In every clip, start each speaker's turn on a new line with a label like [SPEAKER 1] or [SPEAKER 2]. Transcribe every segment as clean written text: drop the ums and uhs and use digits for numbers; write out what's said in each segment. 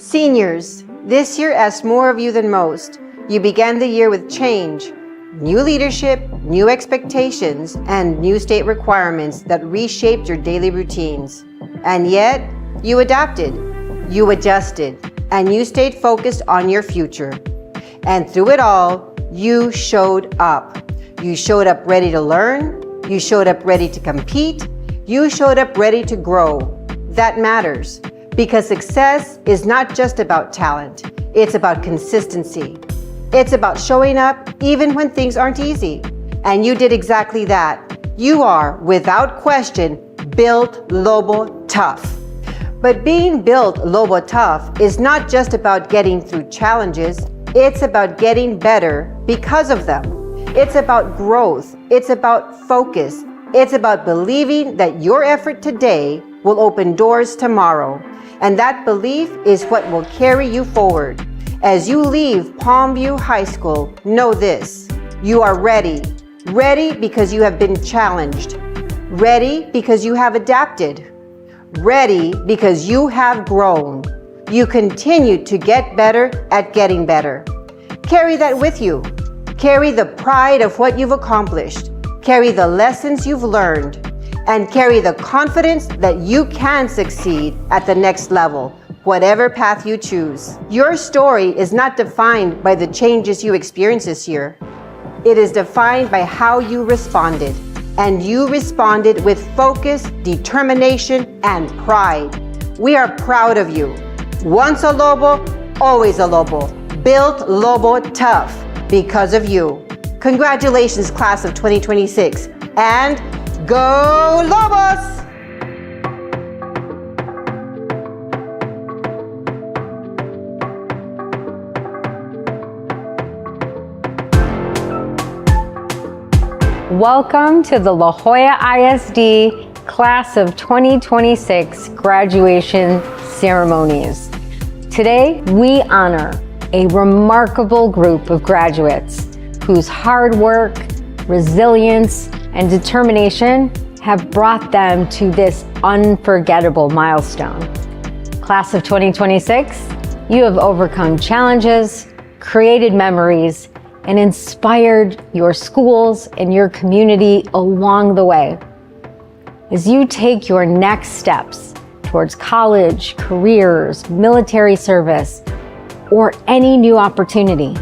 [SPEAKER 1] Seniors, this year asked more of you than most. You began the year with change, new leadership, new expectations, and new state requirements that reshaped your daily routines. And yet, you adapted, you adjusted, and you stayed focused on your future. And through it all, you showed up. You showed up ready to learn, you showed up ready to compete, you showed up ready to grow. That matters, because success is not just about talent, it's about consistency. It's about showing up even when things aren't easy. And you did exactly that. You are, without question, built Lobo tough. But being built Lobo tough is not just about getting through challenges, it's about getting better because of them. It's about growth, it's about focus, it's about believing that your effort today will open doors tomorrow. And that belief is what will carry you forward. As you leave Palmview High School, know this: you are ready. Ready because you have been challenged. Ready because you have adapted. Ready because you have grown. You continue to get better at getting better. Carry that with you. Carry the pride of what you've accomplished. Carry the lessons you've learned. And carry the confidence that you can succeed at the next level, whatever path you choose. Your story is not defined by the changes you experienced this year. It is defined by how you responded. And you responded with focus, determination, and pride. We are proud of you. Once a Lobo, always a Lobo. Built Lobo tough because of you. Congratulations, class of 2026. And go Lobos!
[SPEAKER 2] Welcome to the La Jolla ISD Class of 2026 graduation ceremonies. Today, we honor a remarkable group of graduates whose hard work, resilience, and determination have brought them to this unforgettable milestone. Class of 2026, you have overcome challenges, created memories, and inspired your schools and your community along the way. As you take your next steps towards college, careers, military service, or any new opportunity,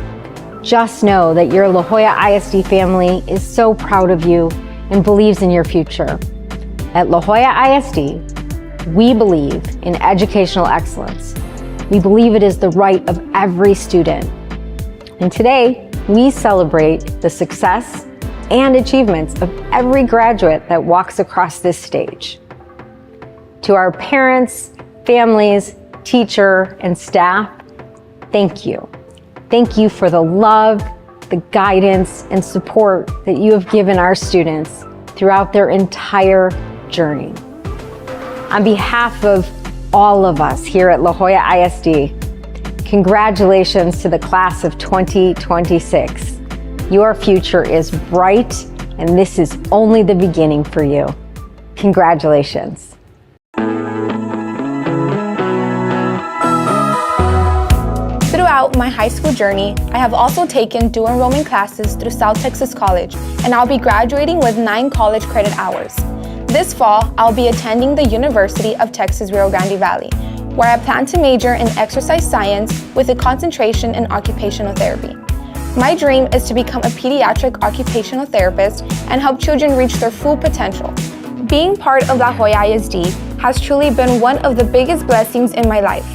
[SPEAKER 2] just know that your La Jolla ISD family is so proud of you and believes in your future. At La Jolla ISD, we believe in educational excellence. We believe it is the right of every student. And today, we celebrate the success and achievements of every graduate that walks across this stage. To our parents, families, teacher, and staff, thank you. Thank you for the love, the guidance, and support that you have given our students throughout their entire journey. On behalf of all of us here at La Jolla ISD, congratulations to the class of 2026. Your future is bright, and this is only the beginning for you. Congratulations.
[SPEAKER 3] Throughout my high school journey, I have also taken dual enrollment classes through South Texas College, and I'll be graduating with 9 college credit hours. This fall, I'll be attending the University of Texas Rio Grande Valley, where I plan to major in exercise science with a concentration in occupational therapy. My dream is to become a pediatric occupational therapist and help children reach their full potential. Being part of La Jolla ISD has truly been one of the biggest blessings in my life.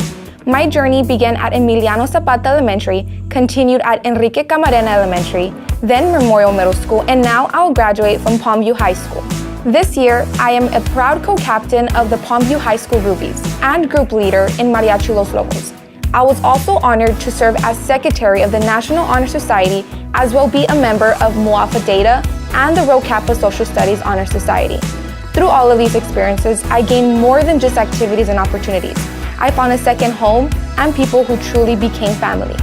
[SPEAKER 3] My journey began at Emiliano Zapata Elementary, continued at Enrique Camarena Elementary, then Memorial Middle School, and now I'll graduate from Palmview High School. This year, I am a proud co-captain of the Palmview High School Rubies and group leader in Mariachi Los Lobos. I was also honored to serve as secretary of the National Honor Society, as well be a member of Mu Alpha Theta and the Rho Kappa Social Studies Honor Society. Through all of these experiences, I gained more than just activities and opportunities. I found a second home and people who truly became family.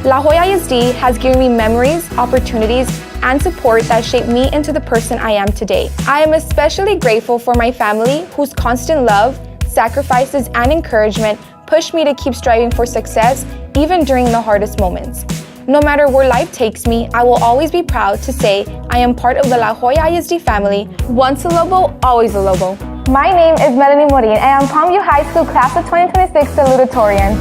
[SPEAKER 3] La Jolla ISD has given me memories, opportunities, and support that shaped me into the person I am today. I am especially grateful for my family, whose constant love, sacrifices, and encouragement push me to keep striving for success even during the hardest moments. No matter where life takes me, I will always be proud to say I am part of the La Jolla ISD family. Once a Lobo, always a Lobo.
[SPEAKER 4] My name is Melanie Morin, and I'm Palmview High School Class of 2026 Salutatorian.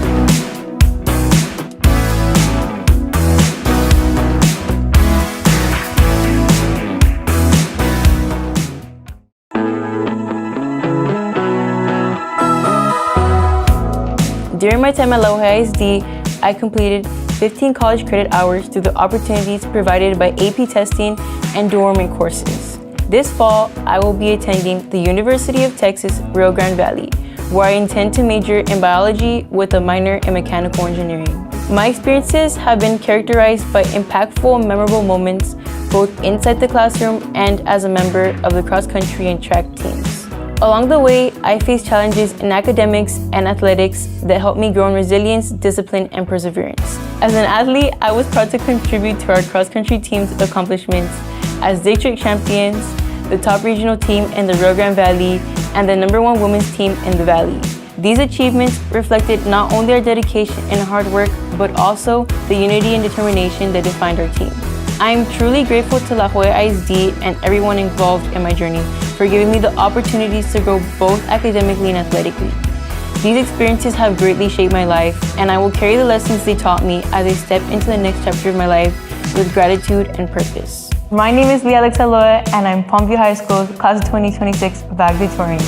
[SPEAKER 5] During my time at La Jolla ISD, I completed 15 college credit hours through the opportunities provided by AP testing and dormant courses. This fall, I will be attending the University of Texas Rio Grande Valley, where I intend to major in biology with a minor in mechanical engineering. My experiences have been characterized by impactful and memorable moments, both inside the classroom and as a member of the cross-country and track teams. Along the way, I faced challenges in academics and athletics that helped me grow in resilience, discipline, and perseverance. As an athlete, I was proud to contribute to our cross-country team's accomplishments as district champions, the top regional team in the Rio Grande Valley, and the #1 women's team in the Valley. These achievements reflected not only our dedication and hard work, but also the unity and determination that defined our team. I am truly grateful to La Jolla ISD and everyone involved in my journey for giving me the opportunities to grow both academically and athletically. These experiences have greatly shaped my life, and I will carry the lessons they taught me as I step into the next chapter of my life with gratitude and purpose.
[SPEAKER 6] My name is Valedictorian, and I'm Palmview High School, Class of 2026 Valedictorian.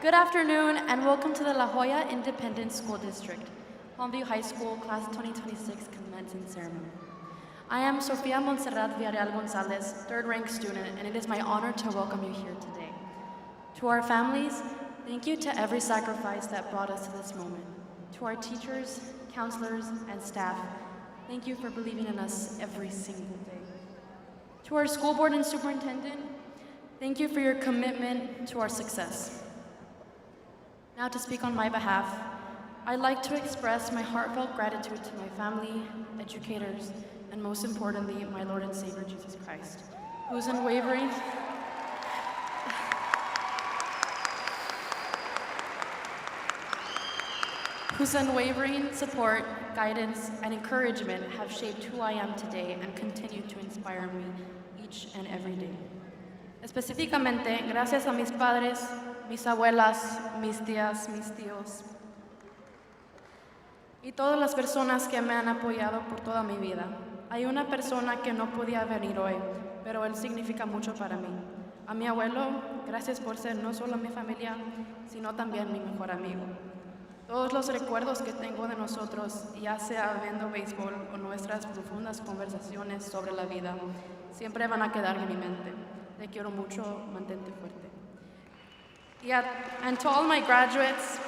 [SPEAKER 7] Good afternoon and welcome to the La Jolla Independent School District, Palmview High School Class 2026 Commencement Ceremony. I am Sofia Montserrat Villarreal Gonzalez, third-rank student, and it is my honor to welcome you here today. To our families, thank you to every sacrifice that brought us to this moment. To our teachers, counselors, and staff, thank you for believing in us every single day. To our school board and superintendent, thank you for your commitment to our success. Now to speak on my behalf, I'd like to express my heartfelt gratitude to my family, educators, and most importantly, my Lord and Savior Jesus Christ, whose unwavering support, guidance, and encouragement have shaped who I am today and continue to inspire me each and every day. Específicamente, gracias a mis padres, mis abuelas, mis tías, mis tíos y todas las personas que me han apoyado por toda mi vida. Hay una persona que no podía venir hoy, pero él significa mucho para mí. A mi abuelo, gracias por ser no solo mi familia, sino también mi mejor amigo. Todos los recuerdos que tengo de nosotros, ya sea viendo béisbol o nuestras profundas conversaciones sobre la vida, siempre van a quedar en mi mente. Te quiero mucho, mantente fuerte. And to all my graduates,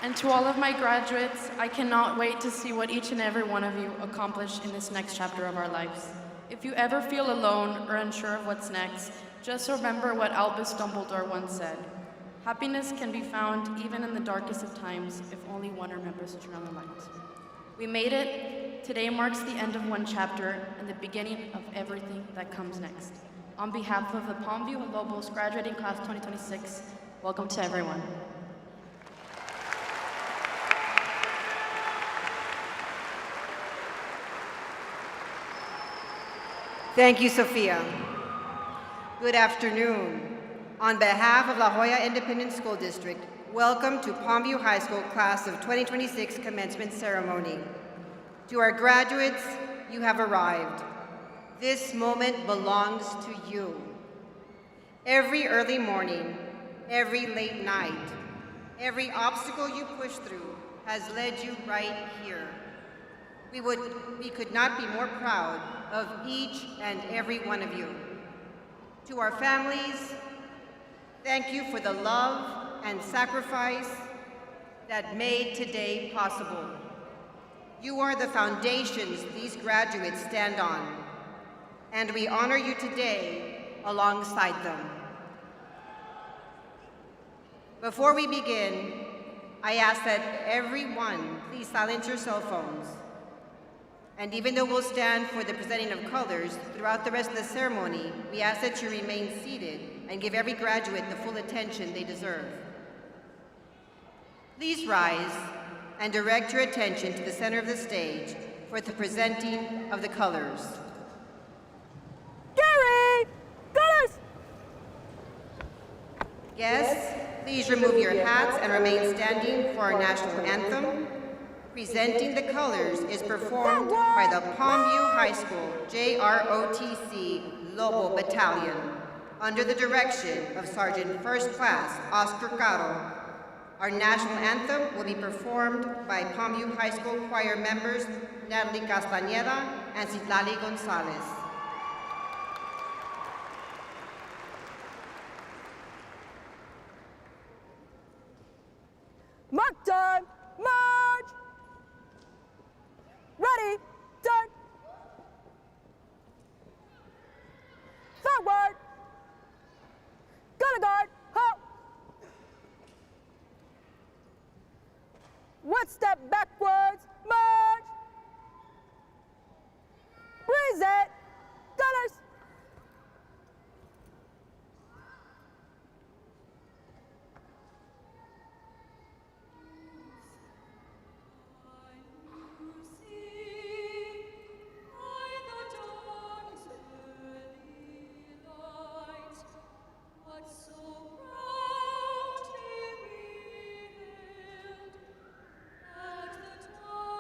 [SPEAKER 7] I cannot wait to see what each and every one of you accomplish in this next chapter of our lives. If you ever feel alone or unsure of what's next, just remember what Albus Dumbledore once said. Happiness can be found even in the darkest of times if only one remembers to turn on the light. We made it. Today marks the end of one chapter and the beginning of everything that comes next. On behalf of the Palmview Lobos graduating class 2026, welcome to everyone.
[SPEAKER 1] Thank you, Sophia. Good afternoon. On behalf of La Jolla Independent School District, welcome to Palmview High School Class of 2026 Commencement Ceremony. To our graduates, you have arrived. This moment belongs to you. Every early morning, every late night, every obstacle you push through has led you right here. We could not be more proud of each and every one of you. To our families, thank you for the love and sacrifice that made today possible. You are the foundations these graduates stand on, and we honor you today alongside them. Before we begin, I ask that everyone please silence your cell phones. And even though we'll stand for the presenting of colors throughout the rest of the ceremony, we ask that you remain seated and give every graduate the full attention they deserve. Please rise and direct your attention to the center of the stage for the presenting of the colors.
[SPEAKER 4] Gary! Colors!
[SPEAKER 1] Guests, please remove your hats and remain standing for our national anthem. Presenting the colors is performed by the Palmview High School JROTC Lobo Battalion under the direction of Sergeant First Class Oscar Caro. Our national anthem will be performed by Palmview High School choir members Natalie Castañeda and Citlali Gonzalez.
[SPEAKER 4] Mark time! March! Ready, turn! Forward! Color guard, halt! One step backwards, march! Present, colors!
[SPEAKER 8] So proudly we hailed at the time.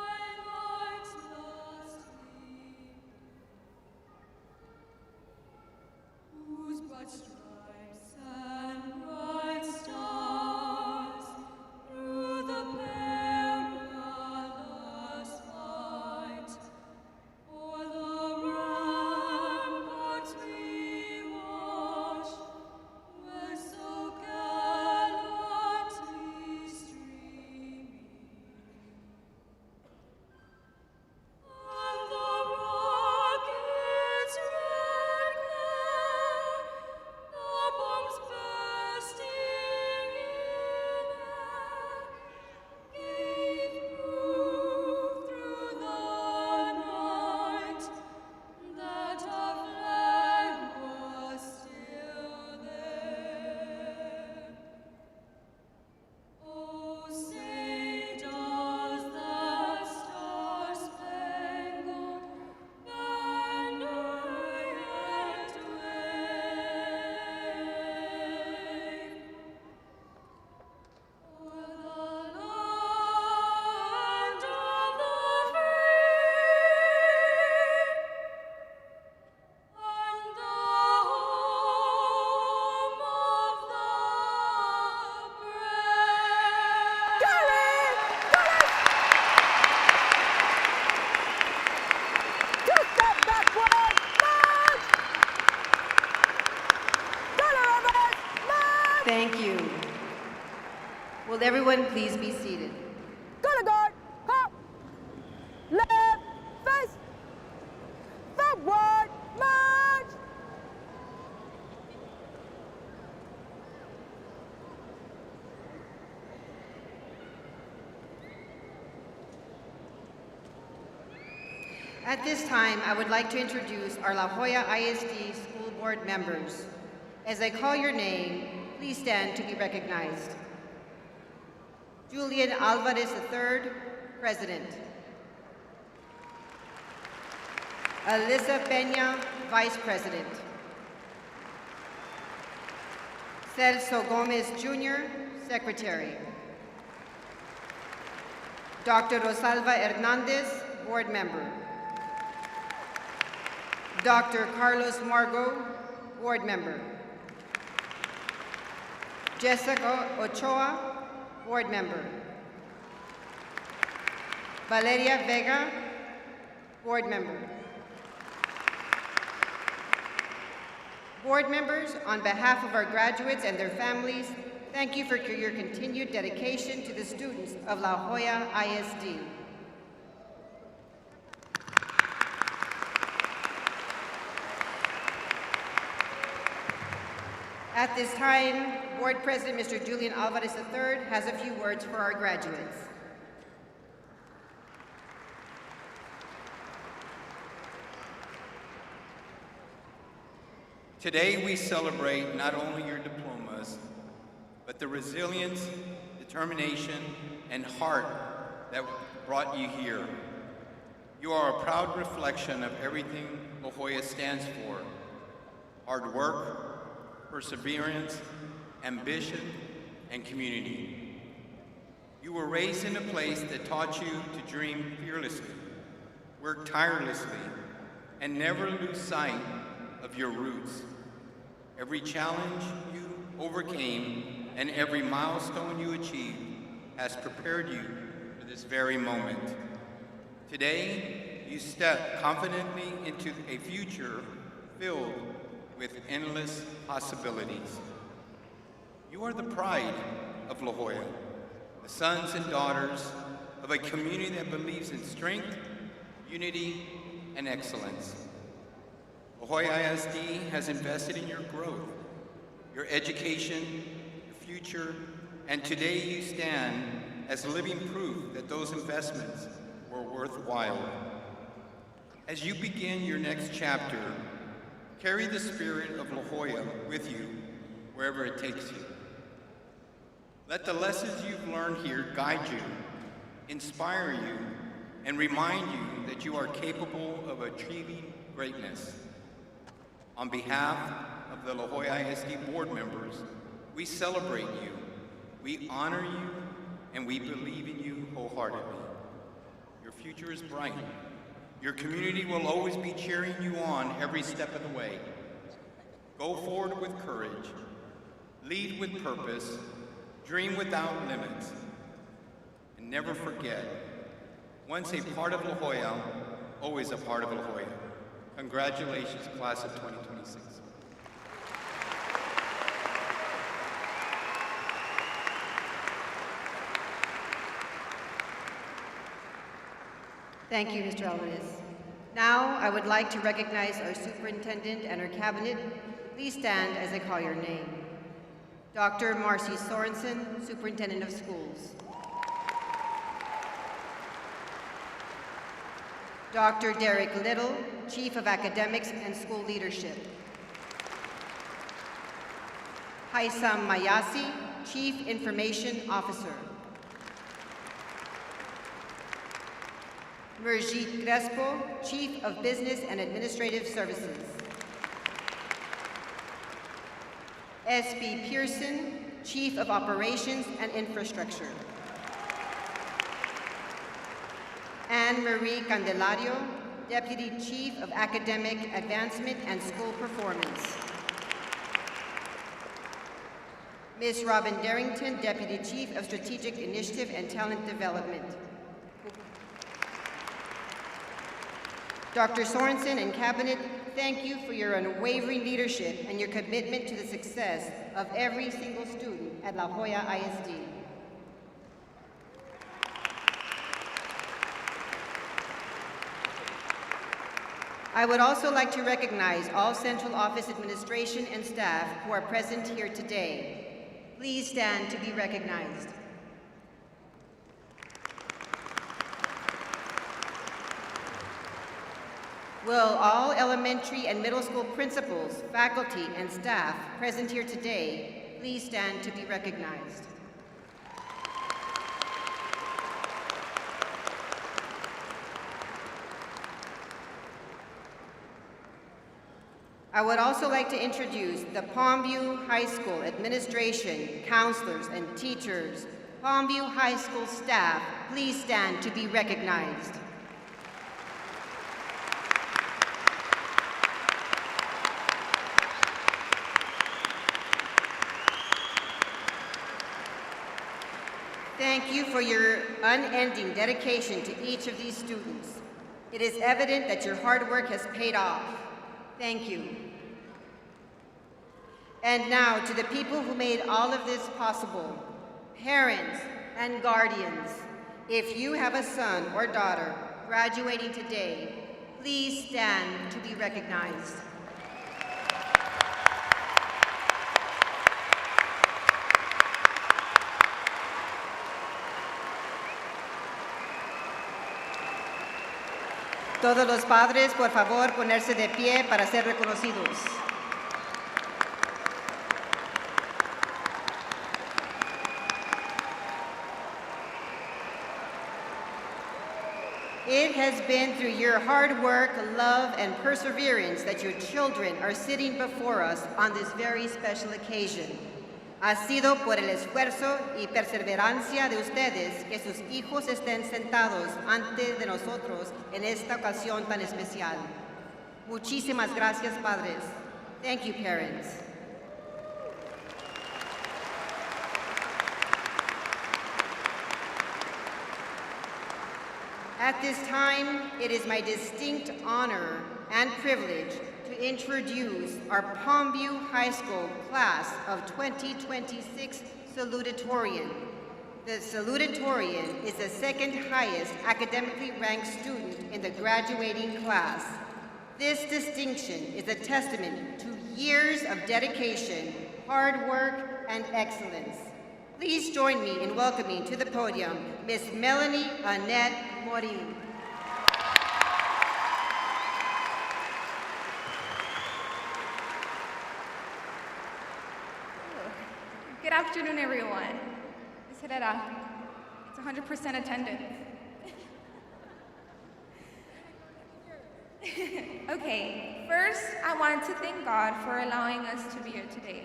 [SPEAKER 1] Thank you. Will everyone please be seated?
[SPEAKER 8] Color guard, hop, left, face, forward, march.
[SPEAKER 1] At this time, I would like to introduce our La Jolla ISD School Board members. As I call your name, please stand to be recognized. Julian Alvarez III, President. Alyssa Peña, Vice President. Celso Gomez Jr., Secretary. Dr. Rosalva Hernandez, Board Member. Dr. Carlos Margo, Board Member. Jessica Ochoa, Board Member. Valeria Vega, Board Member. Board members, on behalf of our graduates and their families, thank you for your continued dedication to the students of La Jolla ISD. At this time, Board President Mr. Julian Alvarez III has a few words for our graduates.
[SPEAKER 9] Today we celebrate not only your diplomas, but the resilience, determination, and heart that brought you here. You are a proud reflection of everything La Jolla stands for: hard work, perseverance, ambition, and community. You were raised in a place that taught you to dream fearlessly, work tirelessly, and never lose sight of your roots. Every challenge you overcame and every milestone you achieved has prepared you for this very moment. Today, you step confidently into a future filled with endless possibilities. You are the pride of La Jolla, the sons and daughters of a community that believes in strength, unity, and excellence. La Jolla ISD has invested in your growth, your education, your future, and today you stand as living proof that those investments were worthwhile. As you begin your next chapter, carry the spirit of La Jolla with you wherever it takes you. Let the lessons you've learned here guide you, inspire you, and remind you that you are capable of achieving greatness. On behalf of the La Jolla ISD board members, we celebrate you, we honor you, and we believe in you wholeheartedly. Your future is bright. Your community will always be cheering you on every step of the way. Go forward with courage, lead with purpose, dream without limits, and never forget, once a part of La Jolla, always a part of La Jolla. Congratulations, class of 2026.
[SPEAKER 1] Thank you, Mr. Alvarez. Now, I would like to recognize our superintendent and her cabinet. Please stand as I call your name. Dr. Marcy Sorensen, Superintendent of Schools. Dr. Derek Little, Chief of Academics and School Leadership. Haysam Mayasi, Chief Information Officer. Murjit Crespo, Chief of Business and Administrative Services. S.B. Pearson, Chief of Operations and Infrastructure. Anne-Marie Candelario, Deputy Chief of Academic Advancement and School Performance. Ms. Robin Darrington, Deputy Chief of Strategic Initiative and Talent Development. Dr. Sorensen and Cabinet, thank you for your unwavering leadership and your commitment to the success of every single student at La Joya ISD. I would also like to recognize all central office administration and staff who are present here today. Please stand to be recognized. Will all elementary and middle school principals, faculty, and staff present here today please stand to be recognized. I would also like to introduce the Palmview High School administration, counselors, and teachers. Palmview High School staff, please stand to be recognized. Thank you for your unending dedication to each of these students. It is evident that your hard work has paid off. Thank you. And now to the people who made all of this possible, parents and guardians. If you have a son or daughter graduating today, please stand to be recognized. Todos los padres, por favor, ponerse de pie para ser reconocidos. It has been through your hard work, love, and perseverance that your children are sitting before us on this very special occasion. Ha sido por el esfuerzo y perseverancia de ustedes que sus hijos estén sentados ante de nosotros en esta ocasión tan especial. Muchísimas gracias, padres. Thank you, parents. At this time, it is my distinct honor and privilege to introduce our Palmview High School class of 2026 Salutatorian. The Salutatorian is the second highest academically ranked student in the graduating class. This distinction is a testament to years of dedication, hard work, and excellence. Please join me in welcoming to the podium Miss Melanie Annette Morin.
[SPEAKER 3] Good afternoon, everyone. Miss Herrera, it's 100% attendance. Okay, first, I want to thank God for allowing us to be here today.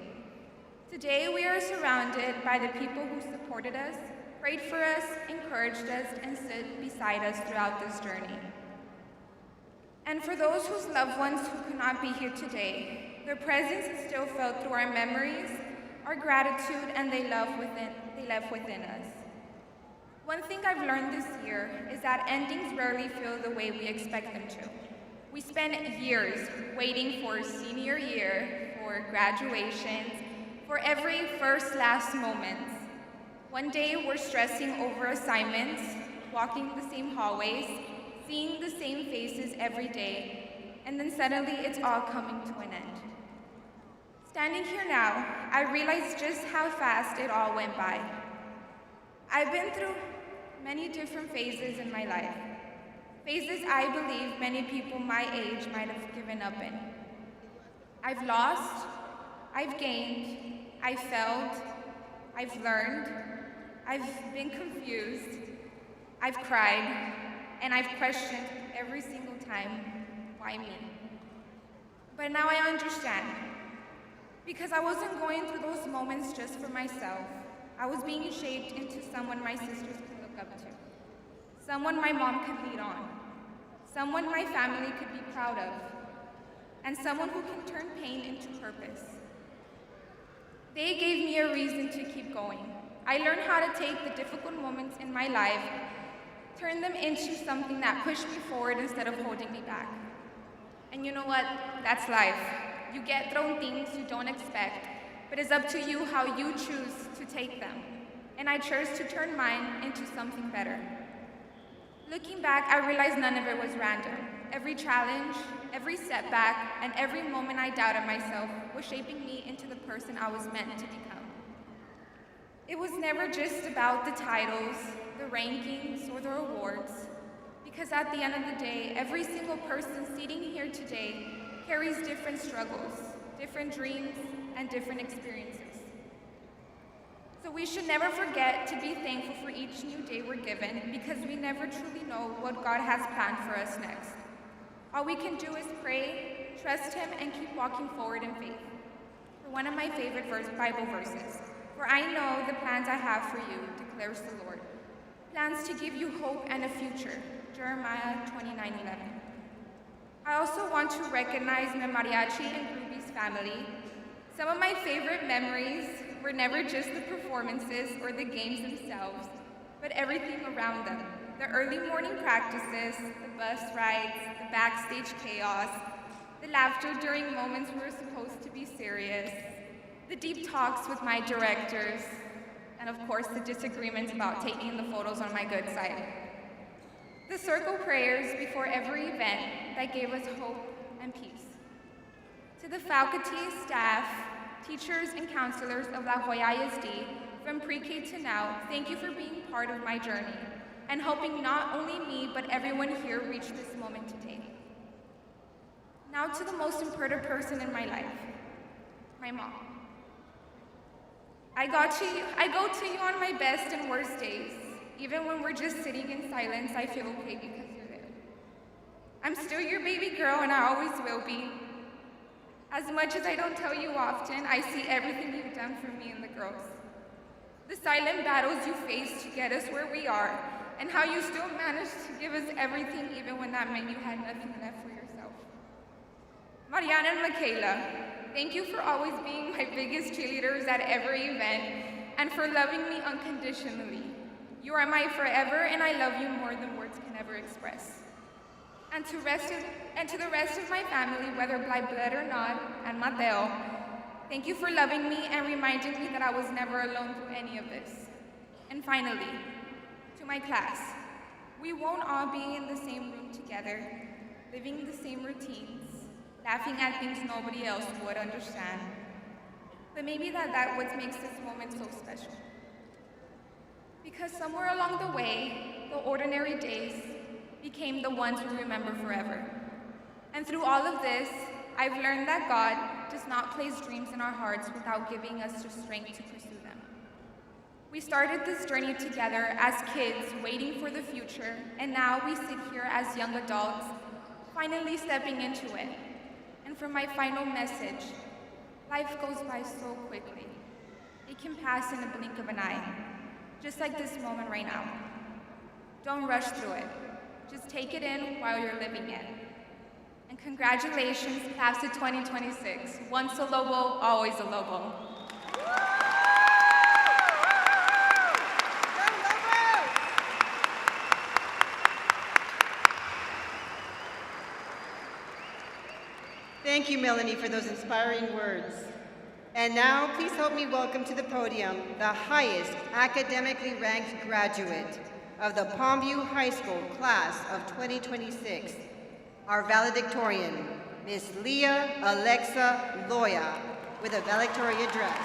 [SPEAKER 3] Today, we are surrounded by the people who supported us, prayed for us, encouraged us, and stood beside us throughout this journey. And for those whose loved ones who could not be here today, their presence is still felt through our memories, our gratitude, and they left within us. One thing I've learned this year is that endings rarely feel the way we expect them to. We spend years waiting for senior year, for graduations, for every first, last moments. One day we're stressing over assignments, walking the same hallways, seeing the same faces every day, and then suddenly it's all coming to an end. Standing here now, I realize just how fast it all went by. I've been through many different phases in my life. Phases I believe many people my age might have given up in. I've lost, I've gained, I've failed, I've learned, I've been confused, I've cried, and I've questioned every single time, why me? But now I understand. Because I wasn't going through those moments just for myself. I was being shaped into someone my sisters could look up to. Someone my mom could lead on. Someone my family could be proud of. And someone who can turn pain into purpose. They gave me a reason to keep going. I learned how to take the difficult moments in my life, turn them into something that pushed me forward instead of holding me back. And you know what? That's life. You get thrown things you don't expect, but it's up to you how you choose to take them. And I chose to turn mine into something better. Looking back, I realized none of it was random. Every challenge, every setback, and every moment I doubted myself was shaping me into the person I was meant to become. It was never just about the titles, the rankings, or the awards, because at the end of the day, every single person sitting here today carries different struggles, different dreams, and different experiences. So we should never forget to be thankful for each new day we're given, because we never truly know what God has planned for us next. All we can do is pray, trust Him, and keep walking forward in faith. For one of my favorite Bible verses, "For I know the plans I have for you, declares the Lord. Plans to give you hope and a future." Jeremiah 29:11. I also want to recognize my mariachi and groupies family. Some of my favorite memories were never just the performances or the games themselves, but everything around them. The early morning practices, the bus rides, the backstage chaos, the laughter during moments we were supposed to be serious, the deep talks with my directors, and of course the disagreements about taking the photos on my good side. The circle prayers before every event that gave us hope and peace. To the faculty, staff, teachers, and counselors of La Jolla ISD, from pre-K to now, thank you for being part of my journey and helping not only me, but everyone here reach this moment today. Now to the most important person in my life, my mom. I go to you on my best and worst days. Even when we're just sitting in silence, I feel okay because you're there. I'm still your baby girl, and I always will be. As much as I don't tell you often, I see everything you've done for me and the girls. The silent battles you faced to get us where we are, and how you still managed to give us everything even when that meant you had nothing left for yourself. Mariana and Michaela, thank you for always being my biggest cheerleaders at every event, and for loving me unconditionally. You are my forever, and I love you more than words can ever express. And to the rest of my family, whether by blood or not, and Mateo, thank you for loving me and reminding me that I was never alone through any of this. And finally, to my class, we won't all be in the same room together, living the same routines, laughing at things nobody else would understand. But maybe that's what makes this moment so special. Because somewhere along the way, the ordinary days became the ones we remember forever. And through all of this, I've learned that God does not place dreams in our hearts without giving us the strength to pursue them. We started this journey together as kids waiting for the future, and now we sit here as young adults, finally stepping into it. And for my final message, life goes by so quickly. It can pass in the blink of an eye, just like this moment right now. Don't rush through it. Just take it in while you're living it. And congratulations, class of 2026. Once a Lobo, always a Lobo.
[SPEAKER 1] Thank you, Melanie, for those inspiring words. And now, please help me welcome to the podium the highest academically ranked graduate of the Palmview High School class of 2026, our valedictorian, Miss Leah Alexa Loya, with a valedictorian address.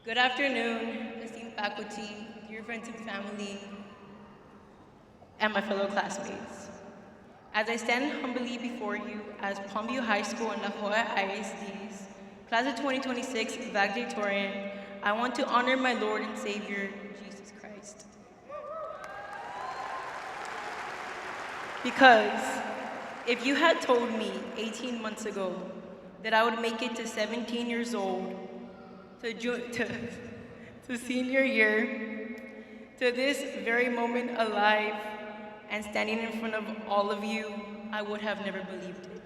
[SPEAKER 5] Good afternoon, esteemed faculty, dear friends and family, and my fellow classmates. As I stand humbly before you as Palmview High School and La Jolla ISD's class of 2026 valedictorian, I want to honor my Lord and Savior, Jesus Christ. Because if you had told me 18 months ago that I would make it to 17 years old, to senior year, to this very moment alive, and standing in front of all of you, I would have never believed it.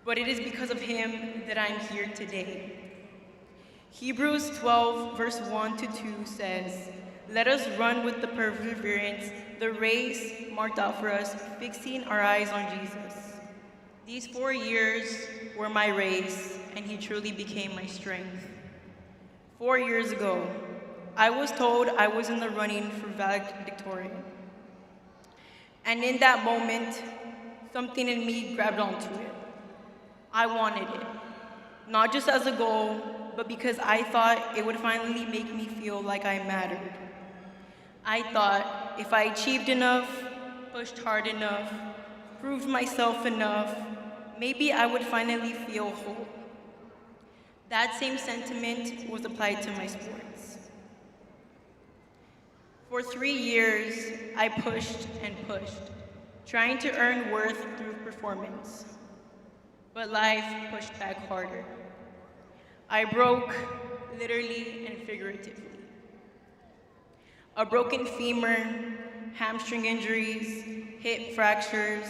[SPEAKER 5] But it is because of him that I'm here today. Hebrews 12, verse 1 to 2 says, "Let us run with the perseverance the race marked out for us, fixing our eyes on Jesus." These 4 years were my race, and he truly became my strength. 4 years ago, I was told I was in the running for valedictorian. And in that moment, something in me grabbed onto it. I wanted it, not just as a goal, but because I thought it would finally make me feel like I mattered. I thought if I achieved enough, pushed hard enough, proved myself enough, maybe I would finally feel whole. That same sentiment was applied to my sports. For 3 years, I pushed and pushed, trying to earn worth through performance. But life pushed back harder. I broke, literally and figuratively. A broken femur, hamstring injuries, hip fractures,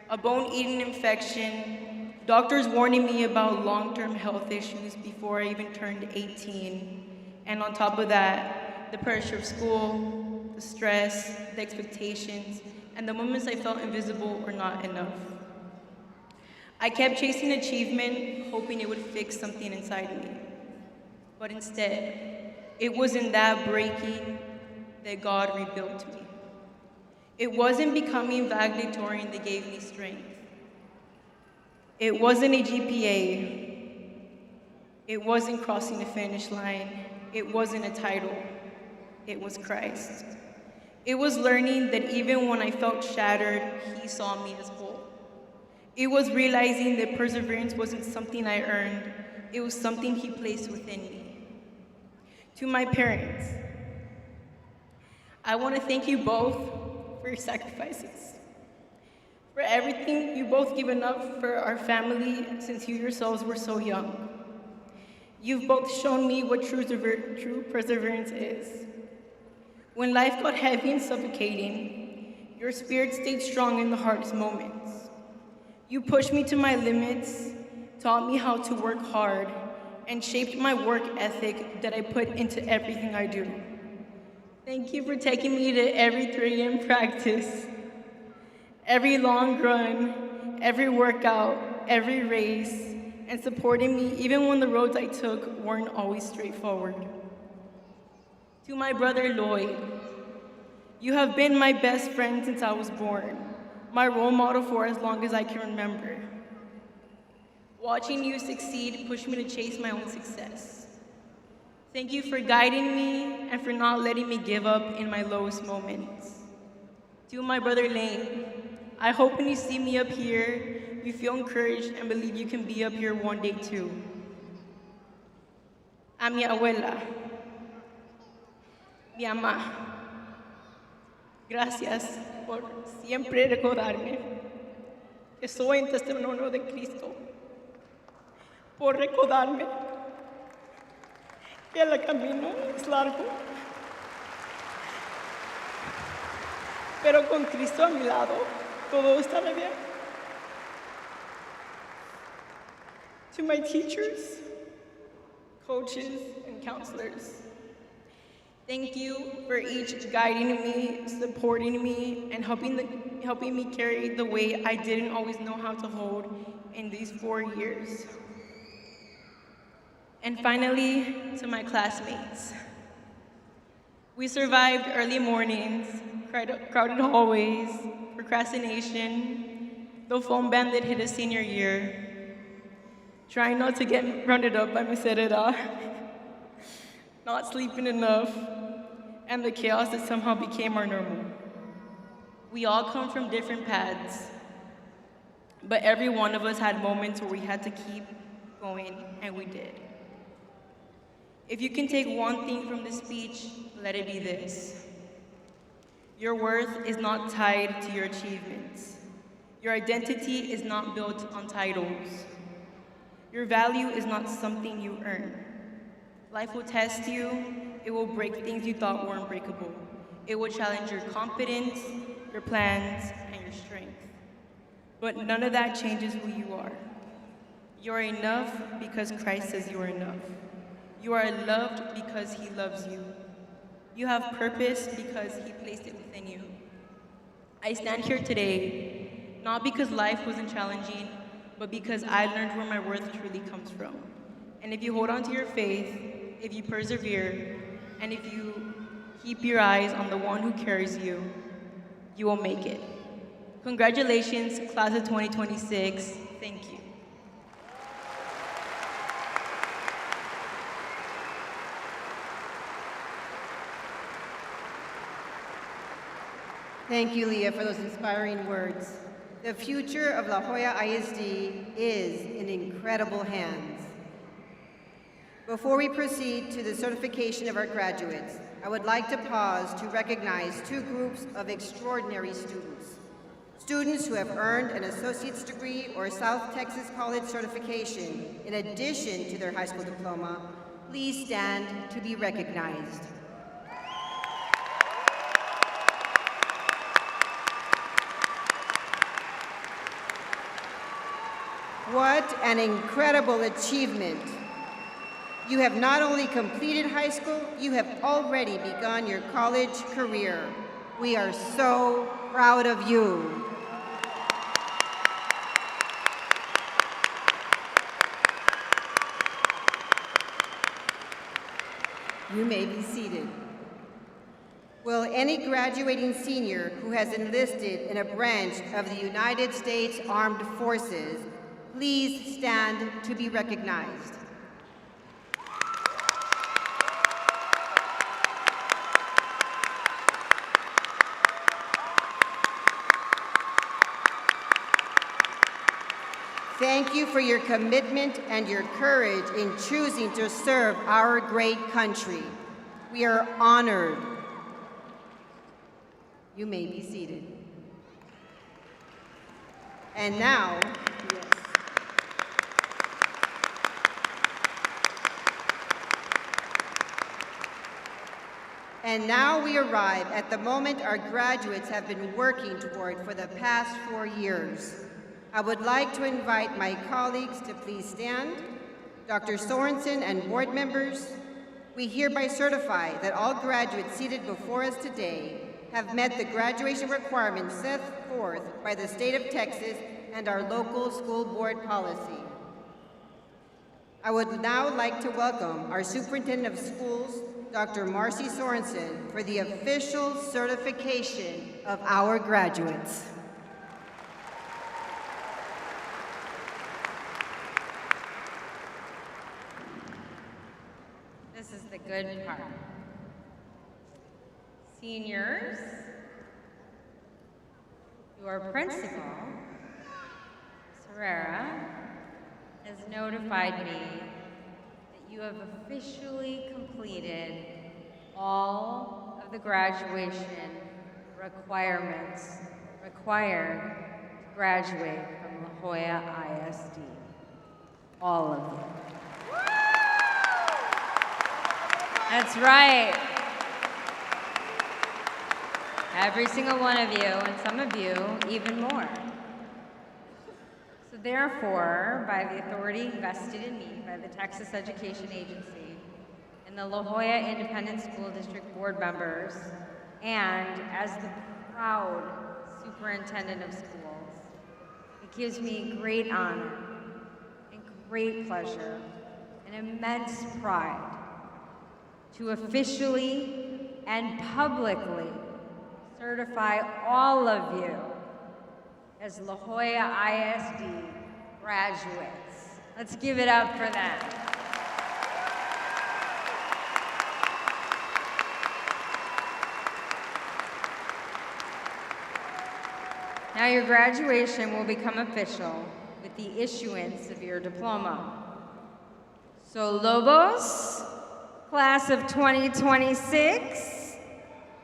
[SPEAKER 5] a bone-eating infection, doctors warning me about long-term health issues before I even turned 18. And on top of that, the pressure of school, the stress, the expectations, and the moments I felt invisible or not enough. I kept chasing achievement, hoping it would fix something inside me. But instead, it was in that breaking that God rebuilt me. It wasn't becoming valedictorian that gave me strength. It wasn't a GPA. It wasn't crossing the finish line. It wasn't a title. It was Christ. It was learning that even when I felt shattered, he saw me as whole. It was realizing that perseverance wasn't something I earned. It was something he placed within me. To my parents, I want to thank you both for your sacrifices, for everything you both given up for our family since you yourselves were so young. You've both shown me what true perseverance is. When life got heavy and suffocating, your spirit stayed strong in the hardest moments. You pushed me to my limits, taught me how to work hard, and shaped my work ethic that I put into everything I do. Thank you for taking me to every 3 a.m. practice, every long run, every workout, every race, and supporting me even when the roads I took weren't always straightforward. To my brother Lloyd, you have been my best friend since I was born, my role model for as long as I can remember. Watching you succeed pushed me to chase my own success. Thank you for guiding me and for not letting me give up in my lowest moments. To my brother Lane, I hope when you see me up here, you feel encouraged and believe you can be up here one day too. A mi abuela, mi mamá, gracias por siempre recordarme que soy un testimonio de Cristo, por recordarme que el camino es largo, pero con Cristo a mi lado, todo estará bien. To my teachers, coaches, and counselors, thank you for each guiding me, supporting me, and helping me carry the weight I didn't always know how to hold in these 4 years. And finally, to my classmates. We survived early mornings, crowded hallways, procrastination, the phone ban that hit us senior year, trying not to get rounded up by Miss Herrera, not sleeping enough, and the chaos that somehow became our normal. We all come from different paths, but every one of us had moments where we had to keep going, and we did. If you can take one thing from this speech, let it be this. Your worth is not tied to your achievements. Your identity is not built on titles. Your value is not something you earn. Life will test you. It will break things you thought were unbreakable. It will challenge your confidence, your plans, and your strength. But none of that changes who you are. You're enough because Christ says you are enough. You are loved because He loves you. You have purpose because He placed it within you. I stand here today, not because life wasn't challenging, but because I learned where my worth truly comes from. And if you hold on to your faith, if you persevere, and if you keep your eyes on the one who carries you, you will make it. Congratulations, class of 2026. Thank you.
[SPEAKER 1] Thank you, Leah, for those inspiring words. The future of La Jolla ISD is in incredible hands. Before we proceed to the certification of our graduates, I would like to pause to recognize two groups of extraordinary students. Students who have earned an associate's degree or South Texas College certification in addition to their high school diploma. Please stand to be recognized. What an incredible achievement. You have not only completed high school, you have already begun your college career. We are so proud of you. You may be seated. Will any graduating senior who has enlisted in a branch of the United States Armed Forces please stand to be recognized? Thank you for your commitment and your courage in choosing to serve our great country. We are honored. You may be seated. And now, And now we arrive at the moment our graduates have been working toward for the past 4 years. I would like to invite my colleagues to please stand. Dr. Sorensen and board members, we hereby certify that all graduates seated before us today have met the graduation requirements set forth by the state of Texas and our local school board policy. I would now like to welcome our Superintendent of Schools, Dr. Marcy Sorensen, for the official certification of our graduates.
[SPEAKER 2] This is the good part. Seniors, your principal, Herrera, has notified me that you have officially completed all of the graduation requirements required to graduate from La Jolla ISD. All of them. That's right. Every single one of you, and some of you even more. So therefore, by the authority vested in me by the Texas Education Agency and the La Jolla Independent School District board members, and as the proud superintendent of schools, it gives me great honor and great pleasure and immense pride to officially and publicly certify all of you as La Jolla ISD graduates. Let's give it up for them. Now your graduation will become official with the issuance of your diploma. So Lobos, class of 2026,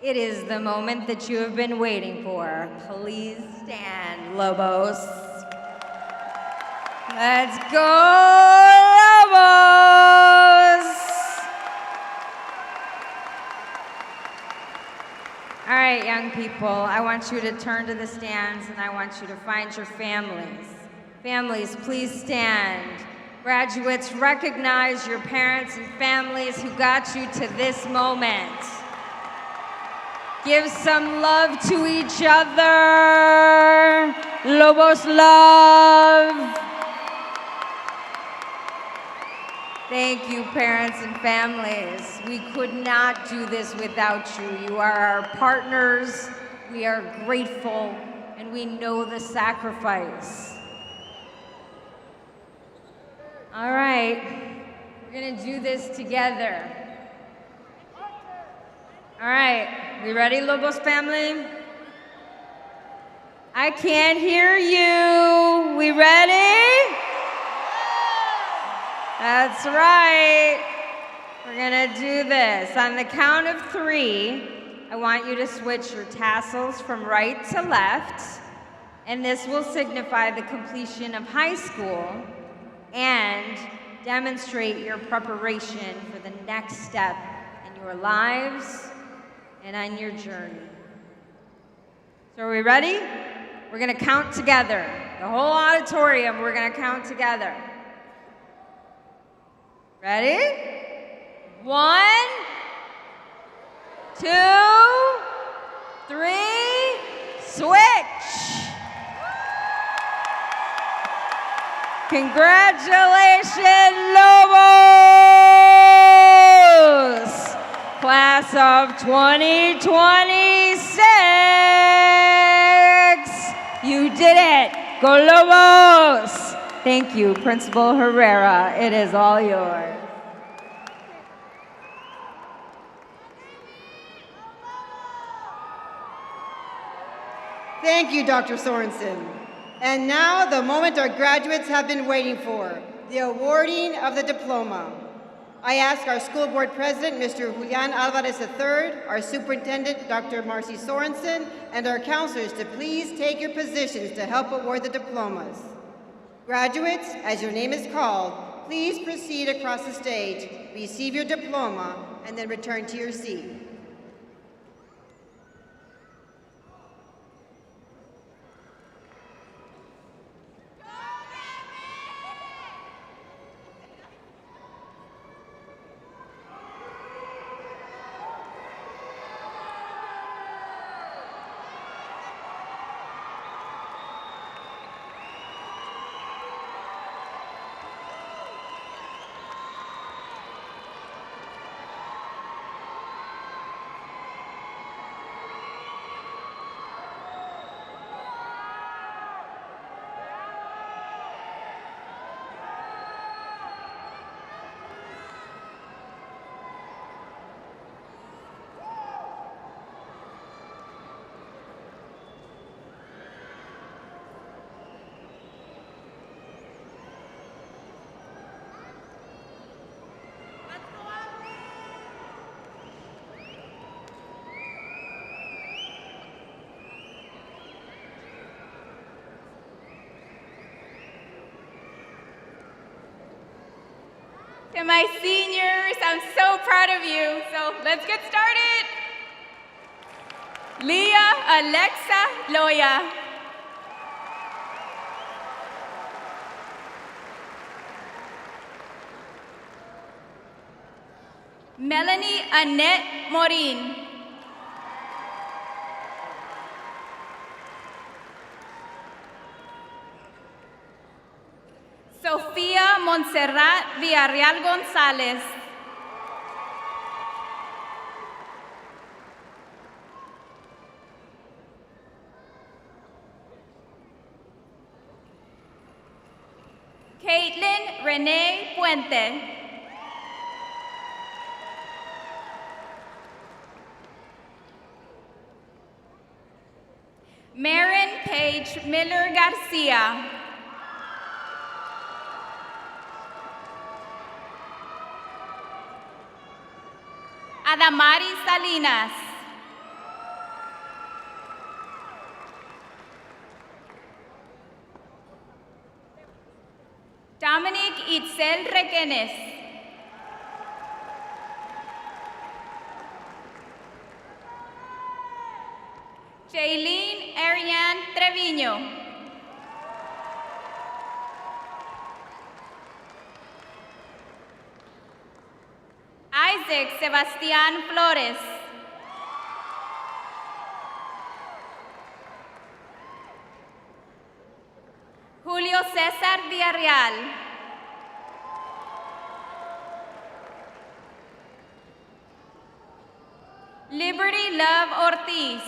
[SPEAKER 2] it is the moment that you have been waiting for. Please stand, Lobos. Let's go, Lobos! All right, young people, I want you to turn to the stands and I want you to find your families. Families, please stand. Graduates, recognize your parents and families who got you to this moment. Give some love to each other. Lobos love. Thank you, parents and families. We could not do this without you. You are our partners. We are grateful, and we know the sacrifice. All right, we're gonna do this together. All right, we ready, Lobos family? I can't hear you. We ready? That's right. We're gonna do this. On the count of 3, I want you to switch your tassels from right to left, and this will signify the completion of high school and demonstrate your preparation for the next step in your lives and on your journey. So are we ready? We're gonna count together. The whole auditorium, we're gonna count together. Ready? 1, 2, 3, switch. Congratulations, Lobos! Class of 2026! You did it! Go Lobos! Thank you, Principal Herrera. It is all yours.
[SPEAKER 1] Thank you, Dr. Sorensen. And now, the moment our graduates have been waiting for, the awarding of the diploma. I ask our school board president, Mr. Julian Alvarez III, our superintendent, Dr. Marcy Sorensen, and our counselors to please take your positions to help award the diplomas. Graduates, as your name is called, please proceed across the stage, receive your diploma, and then return to your seat.
[SPEAKER 10] To my seniors, I'm so proud of you. So let's get started. Leah Alexa Loya. Melanie Annette Morin. Sofía Montserrat Villarreal González. Caitlin Renee Puente. Maren Paige Miller Garcia. Adamari Salinas. Dominic Itzel Requenes. Jaylene Ariane Treviño. Isaac Sebastián Flores. Julio César Villarreal. Liberty Love Ortiz.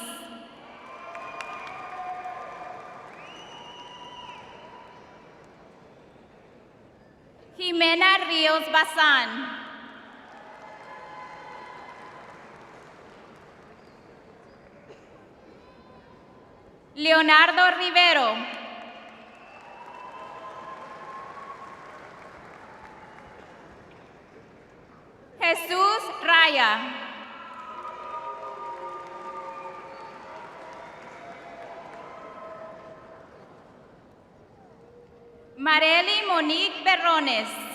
[SPEAKER 10] Jimena Ríos Bazán. Leonardo Rivero. Jesús Raya. Marely Monique Berrones.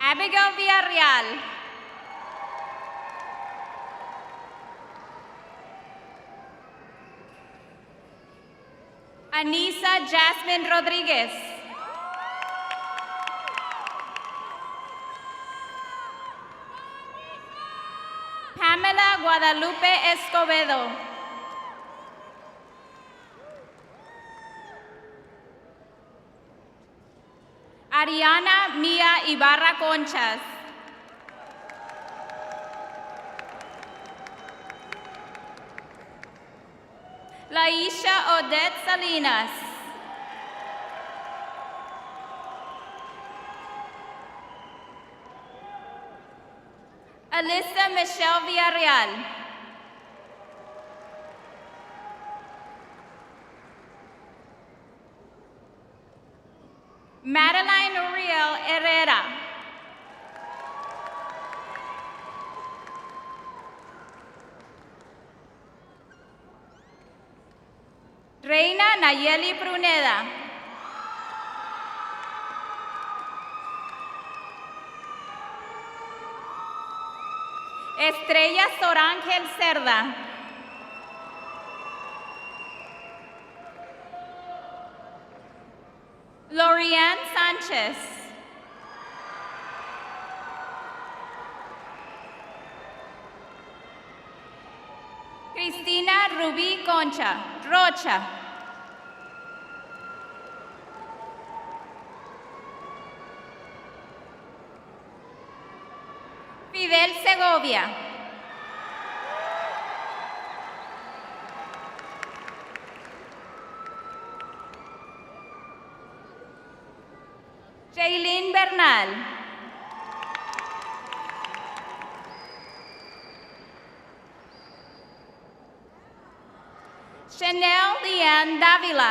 [SPEAKER 10] Abigail Villarreal. Anissa Jasmine Rodriguez. Pamela Guadalupe Escobedo. Ariana Mia Ibarra Conchas. Laisha Odette Salinas. Alyssa Michelle Villarreal. Madeline Uriel Herrera. Reina Nayeli Pruneda. Estrella Sorángel Cerda. Lorianne Sánchez. Cristina Rubí Concha Rocha. Fidel Segovia. Jaylin Bernal. Chanel Leanne Davila.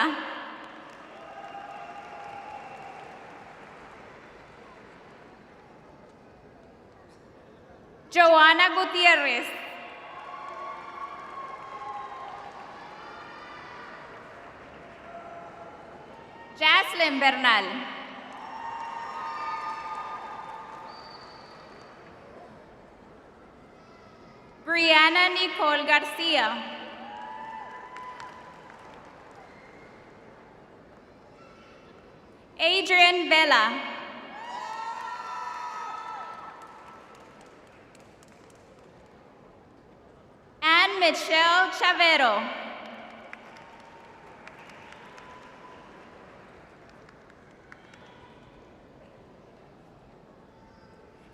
[SPEAKER 10] Joana Gutierrez. Jaslyn Bernal. Brianna Nicole Garcia. Adrian Vela. Anne Michelle Chavero.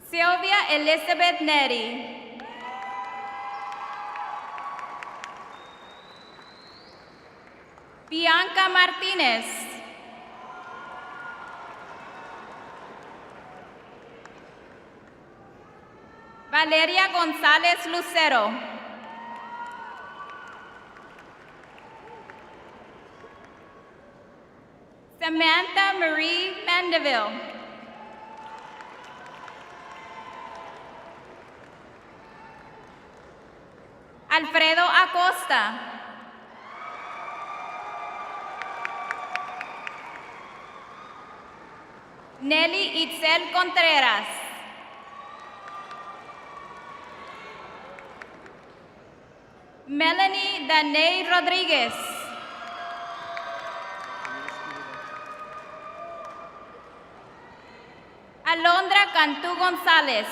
[SPEAKER 10] Sylvia Elizabeth Neri. Bianca Martinez. Valeria González Lucero. Samantha Marie Mandeville. Alfredo Acosta. Nelly Itzel Contreras. Melanie Danay Rodriguez. Alondra Cantú González.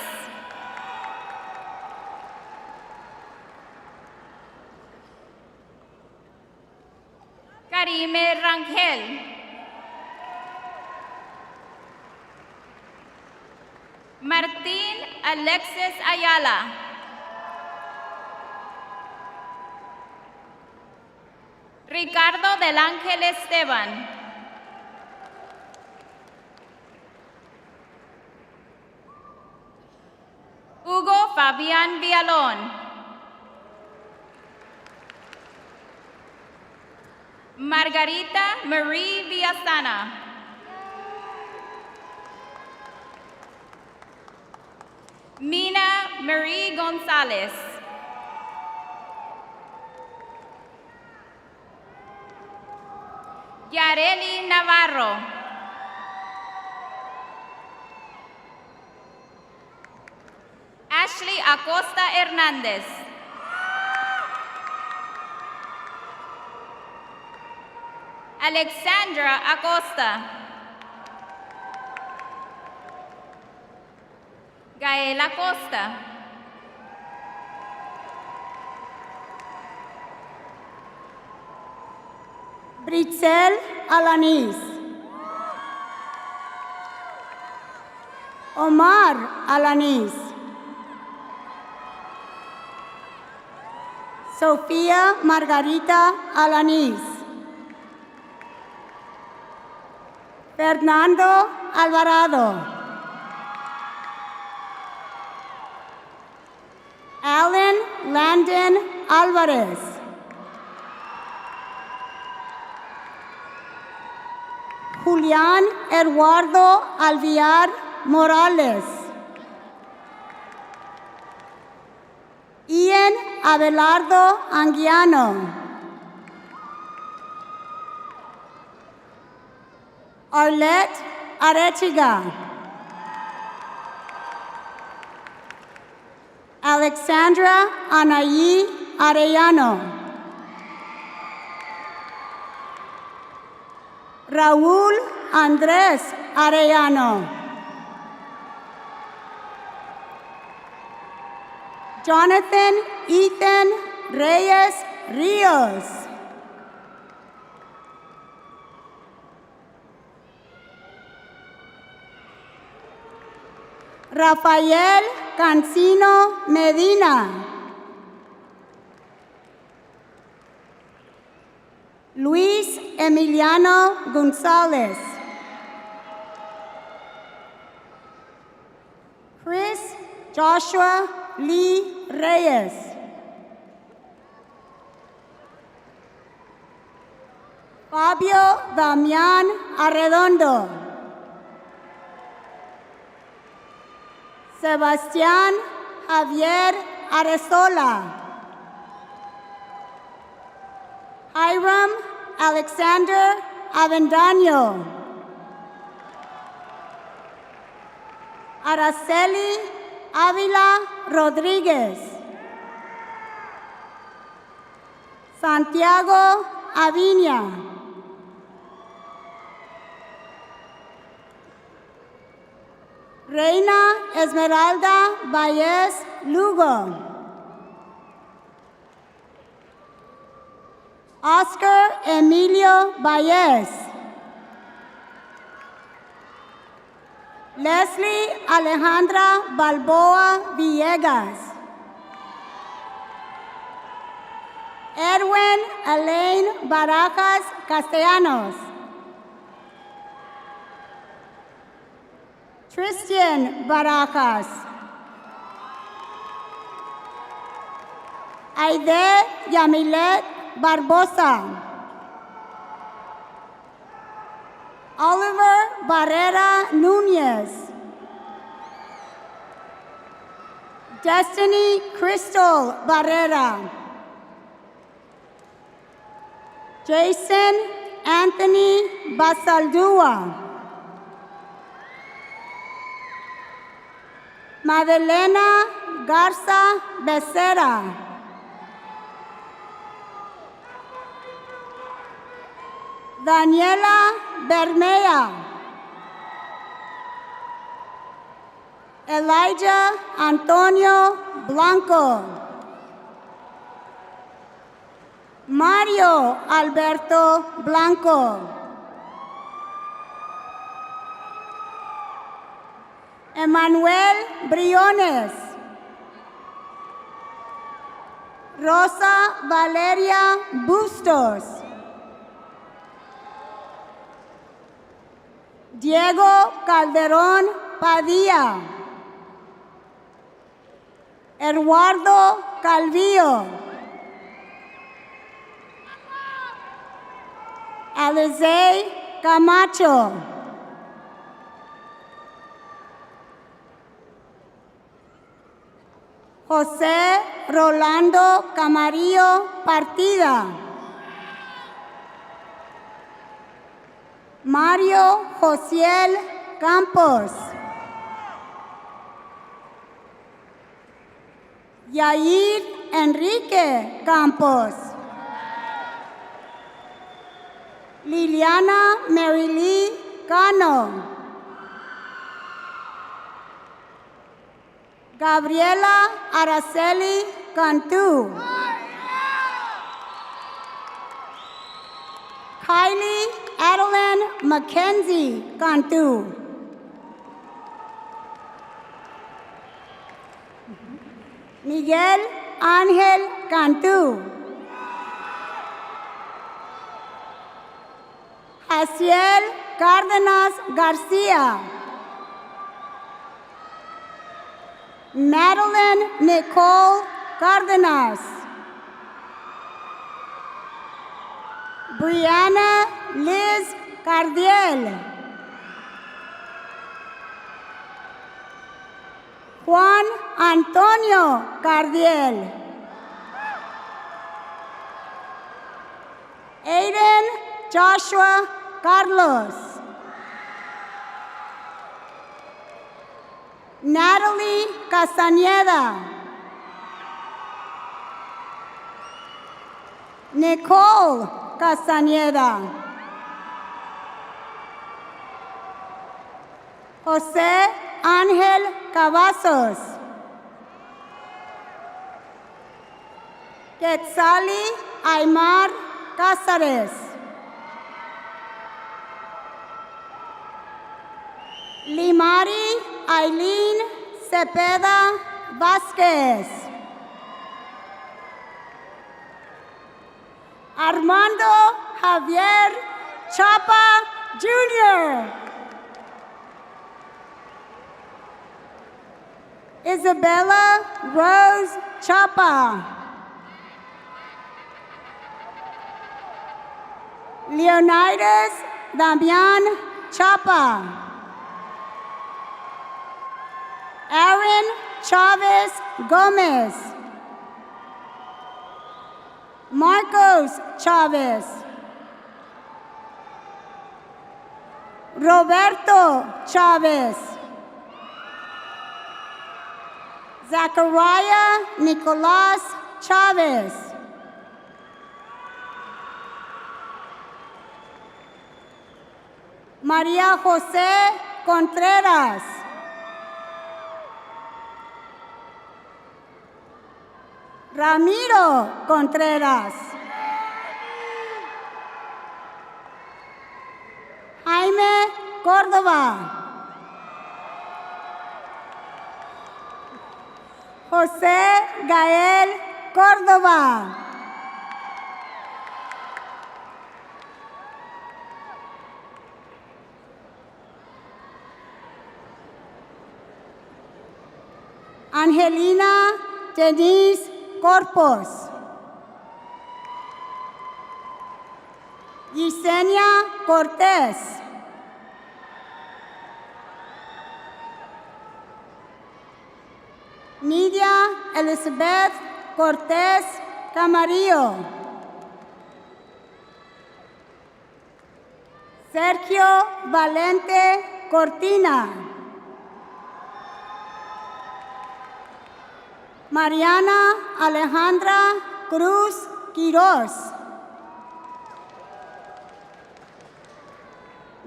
[SPEAKER 10] Karime Rangel. Martín Alexis Ayala. Ricardo del Ángel Esteban. Hugo Fabián Villalón. Margarita Marie Villasana. Mina Marie González. Yareli Navarro. Ashley Acosta Hernández. Alexandra Acosta. Gael Acosta.
[SPEAKER 8] Britzel Alanis. Omar Alanis. Sofía Margarita Alanis. Fernando Alvarado. Alan Landon Alvarez. Julián Eduardo Alviar Morales. Ian Abelardo Anguiano. Arlette Arechiga. Alexandra Anaí Arellano. Raúl Andrés Arellano. Jonathan Ethan Reyes Rios. Rafael Cancino Medina. Luis Emiliano González. Chris Joshua Lee Reyes. Fabio Damián Arredondo. Sebastián Javier Arezola. Hiram Alexander Avendaño. Araceli Ávila Rodríguez. Santiago Aviña. Reina Esmeralda Valles Lugo. Oscar Emilio Valles. Leslie Alejandra Balboa Villegas. Edwin Elaine Barajas Castellanos. Tristan Barajas. Aide Yamilet Barbosa. Oliver Barrera Núñez. Destiny Crystal Barrera. Jason Anthony Basaldúa. Madelena Garza Becerra. Daniela Bermea. Elijah Antonio Blanco. Mario Alberto Blanco. Emanuel Briones. Rosa Valeria Bustos. Diego Calderón Padilla. Eduardo Calvillo. Alizé Camacho. José Rolando Camarillo Partida. Mario Josiel Campos. Yair Enrique Campos. Liliana Merily Cano. Gabriela Araceli Cantú. Kylie Adeline Mackenzie Cantú. Miguel Ángel Cantú. Jaciel Cárdenas García. Madeline Nicole Cárdenas. Brianna Liz Cardiel. Juan Antonio Cardiel. Aiden Joshua Carlos. Natalie Castañeda. Nicole Castañeda. José Ángel Cavazos. Quetzali Aymar Cázares. Limari Aileen Cepeda Vázquez. Armando Javier Chapa Jr. Isabella Rose Chapa. Leonidas Damian Chapa. Aaron Chavez Gomez. Marcos Chavez. Roberto Chavez. Zachariah Nicolás Chavez. María José Contreras. Ramiro Contreras. Jaime Córdoba. José Gael Córdoba. Angelina Denise Corpus. Yesenia Cortés. Nidia Elizabeth Cortés Camarillo. Sergio Valente Cortina. Mariana Alejandra Cruz Quiroz.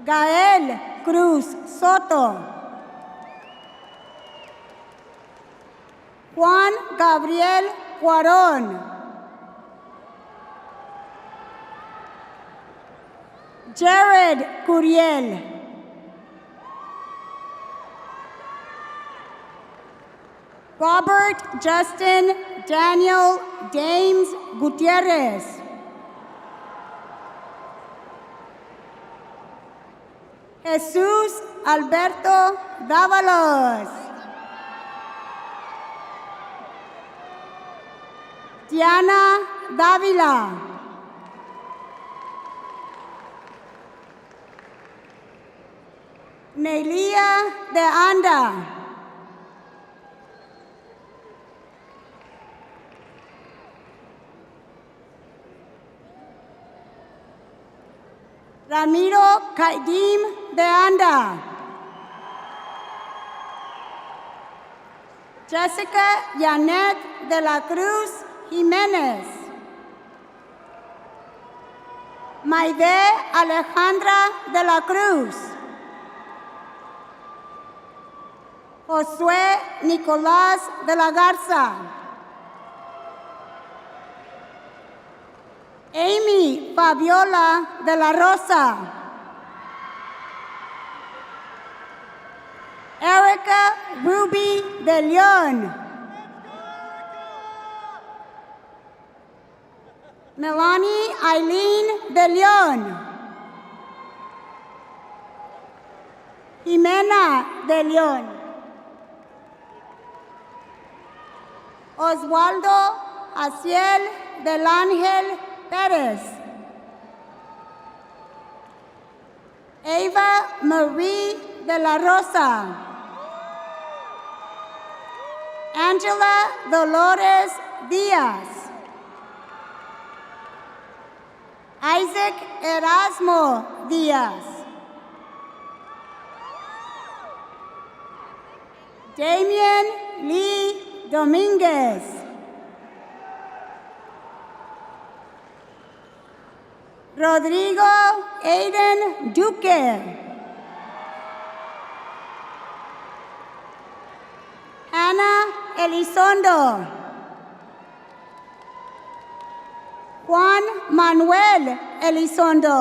[SPEAKER 8] Gael Cruz Soto. Juan Gabriel Cuarón. Jared Curiel. Robert Justin Daniel Dames Gutierrez. Jesús Alberto Dávalos. Diana Dávila. Nelia de Anda. Ramiro Kaidim de Anda. Jessica Yanet de la Cruz Jiménez. Maide Alejandra de la Cruz. Josué Nicolás de la Garza. Amy Fabiola de la Rosa. Erica Ruby de León. Melanie Eileen de León. Jimena de León. Oswaldo Aciel del Ángel Pérez. Eva Marie de la Rosa. Angela Dolores Díaz. Isaac Erasmo Díaz. Damien Lee Domínguez. Rodrigo Aiden Duque. Hannah Elizondo. Juan Manuel Elizondo.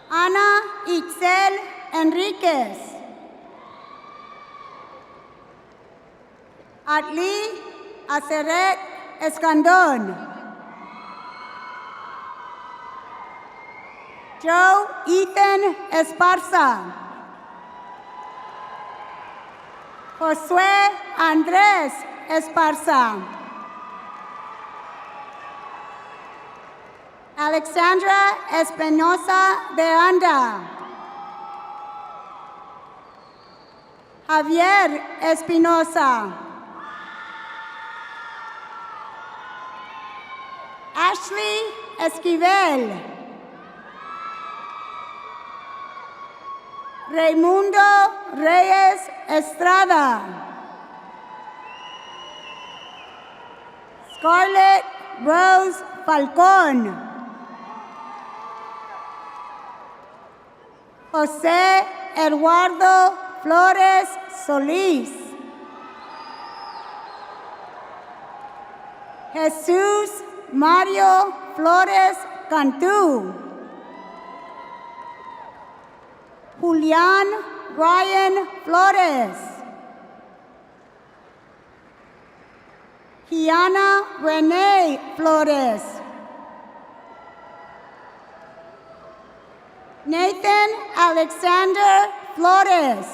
[SPEAKER 8] Ana Itzel Enriquez. Atli Aceret Escandón. Joe Ethan Esparza. Josué Andrés Esparza. Alexandra Espinosa de Anda. Javier Espinosa. Ashley Esquivel. Raimundo Reyes Estrada. Scarlett Rose Falcón. José Eduardo Flores Solís. Jesús Mario Flores Cantú. Julián Ryan Flores. Gianna Renee Flores. Nathan Alexander Flores.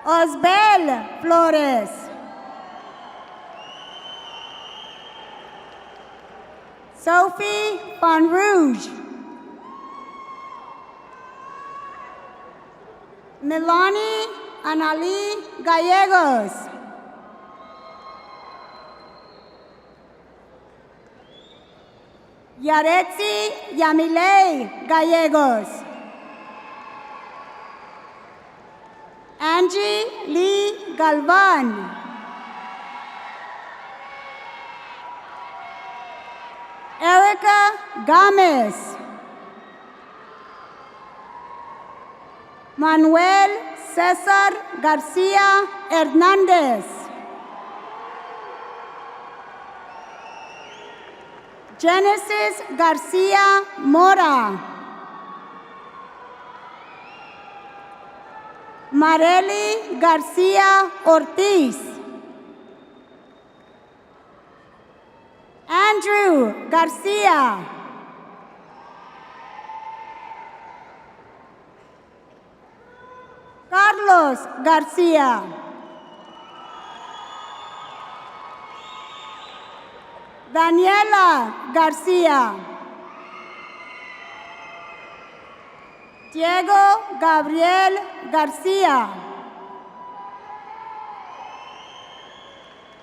[SPEAKER 8] Osbel Flores. Sophie Von Rouge. Melanie Anali Gallegos. Yaretzi Yamilei Gallegos. Angie Lee Galvan. Erica Gomez. Manuel Cesar Garcia Hernandez. Genesis Garcia Mora. Marely Garcia Ortiz. Andrew Garcia. Carlos Garcia. Daniela Garcia. Diego Gabriel Garcia.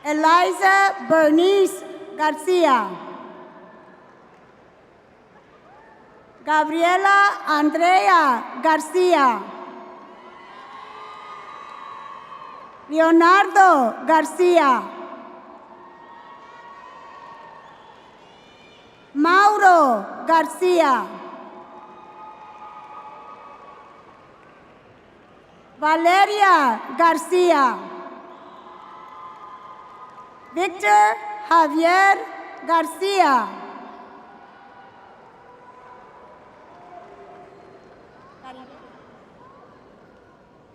[SPEAKER 8] Eliza Bernice Garcia. Gabriela Andrea Garcia. Leonardo Garcia. Mauro Garcia. Valeria Garcia. Victor Javier Garcia.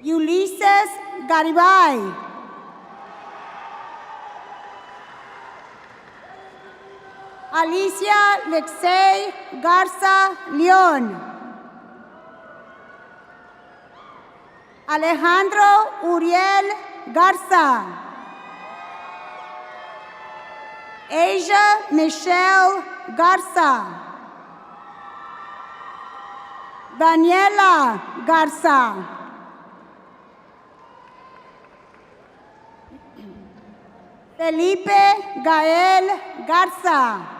[SPEAKER 8] Ulises Garibay. Alicia Lexey Garza León. Alejandro Uriel Garza. Asia Michelle Garza. Daniela Garza. Felipe Gael Garza.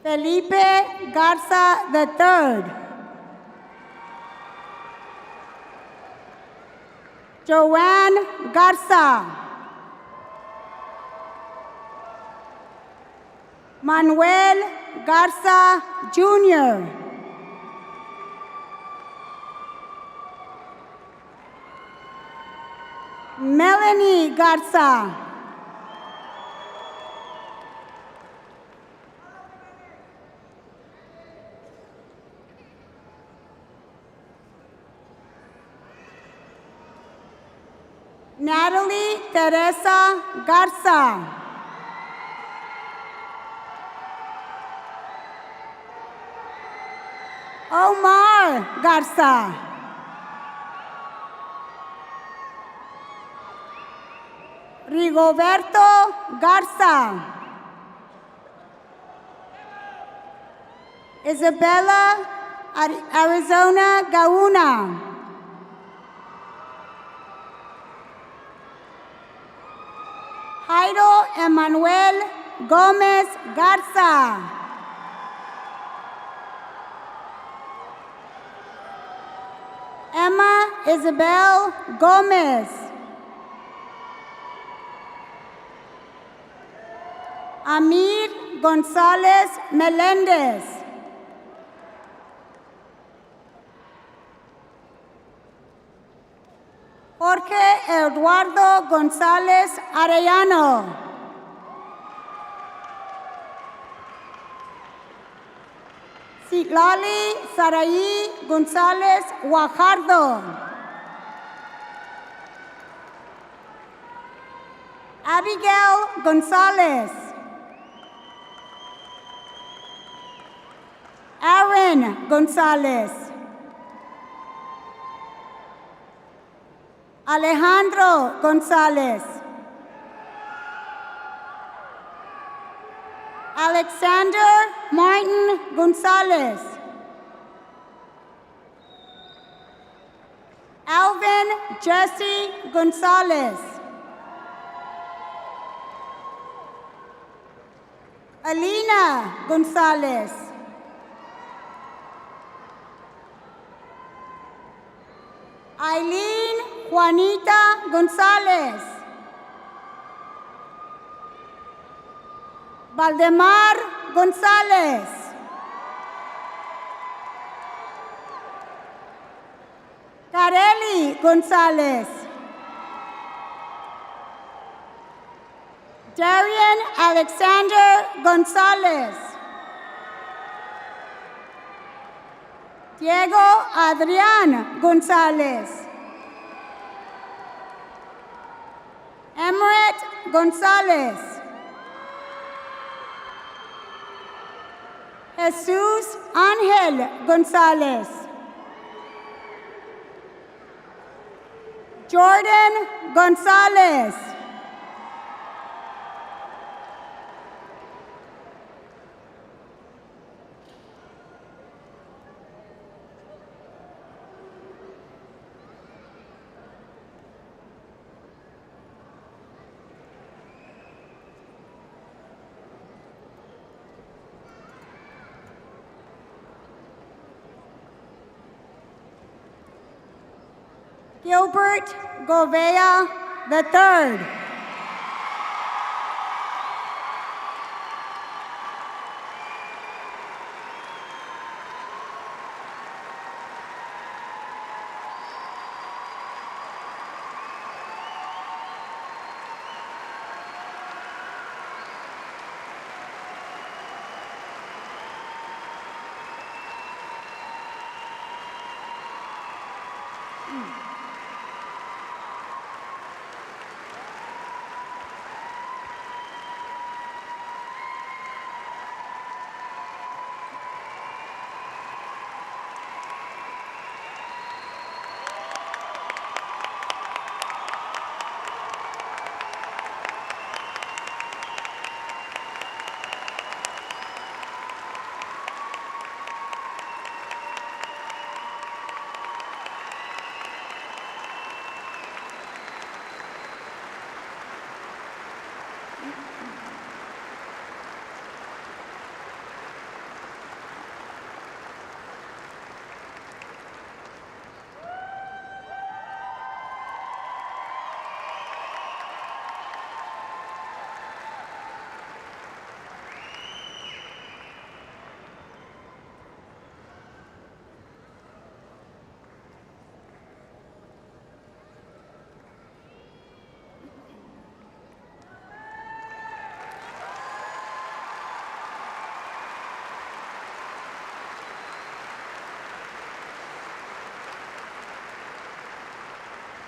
[SPEAKER 8] Felipe Garza III. Joanne Garza. Manuel Garza Jr. Melanie Garza. Natalie Teresa Garza. Omar Garza. Rigoberto Garza. Isabella Arizona Gauna. Jairo Emmanuel Gomez Garza. Emma Isabel Gomez. Amir Gonzalez Melendez. Jorge Eduardo González Arellano. Citlali Saraí González Guajardo. Abigail González. Aaron González. Alejandro González. Alexander Martin González. Alvin Jesse González. Alina González. Aileen Juanita Gonzalez. Valdemar Gonzalez. Kareli Gonzalez. Darian Alexander Gonzalez. Diego Adrián Gonzalez. Emret Gonzalez. Jesus Ángel Gonzalez. Jordan Gonzalez. Gilbert Govea III.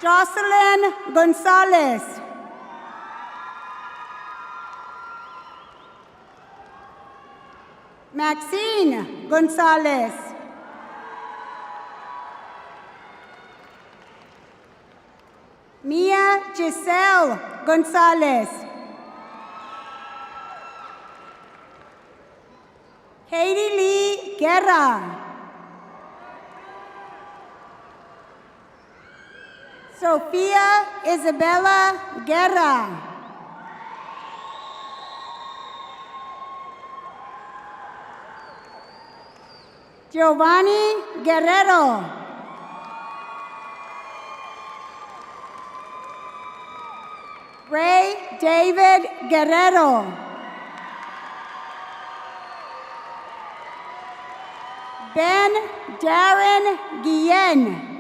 [SPEAKER 8] Jocelyn Gonzalez. Maxine Gonzalez. Mia Giselle Gonzalez. Katie Lee Guerra. Sofia Isabella Guerra. Giovanni Guerrero. Ray David Guerrero. Ben Darren Guillen.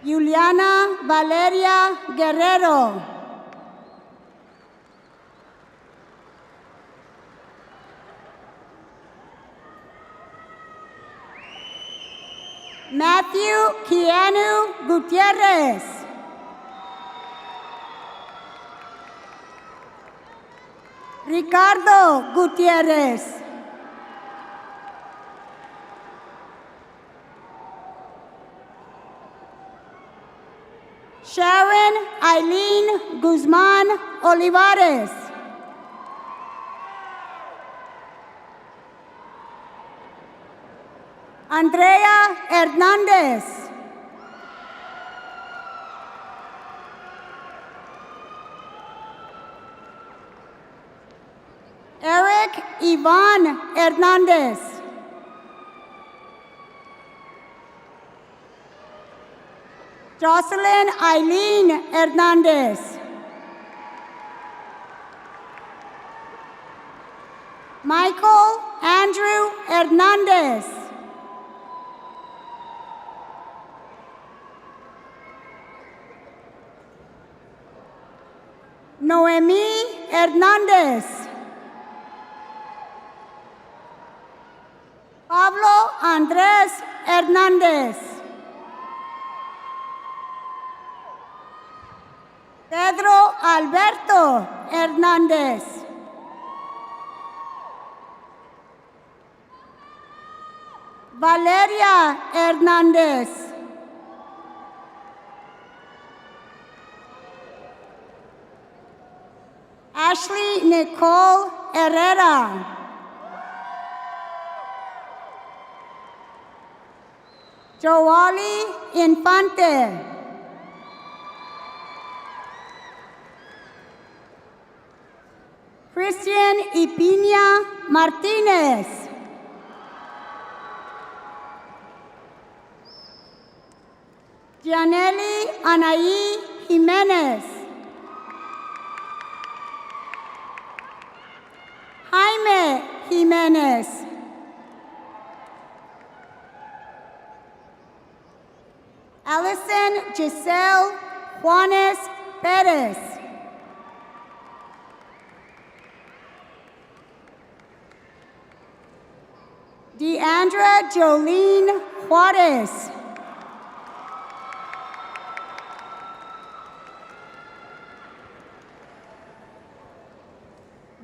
[SPEAKER 8] Juliana Valeria Guerrero. Matthew Keanu Gutierrez. Ricardo Gutierrez. Sharon Eileen Guzman Olivares. Andrea Hernandez. Eric Eric Iván Hernández. Jocelyn Eileen Hernández. Michael Andrew Hernández. Noemí Hernández. Pablo Andrés Hernández. Pedro Alberto Hernández. Valeria Hernández. Ashley Nicole Herrera. Joali Infante. Christian Ipiña Martínez. Gianelli Anaí Jiménez. Jaime Jiménez. Allison Giselle Juanes Pérez. Deandra Jolene Juarez.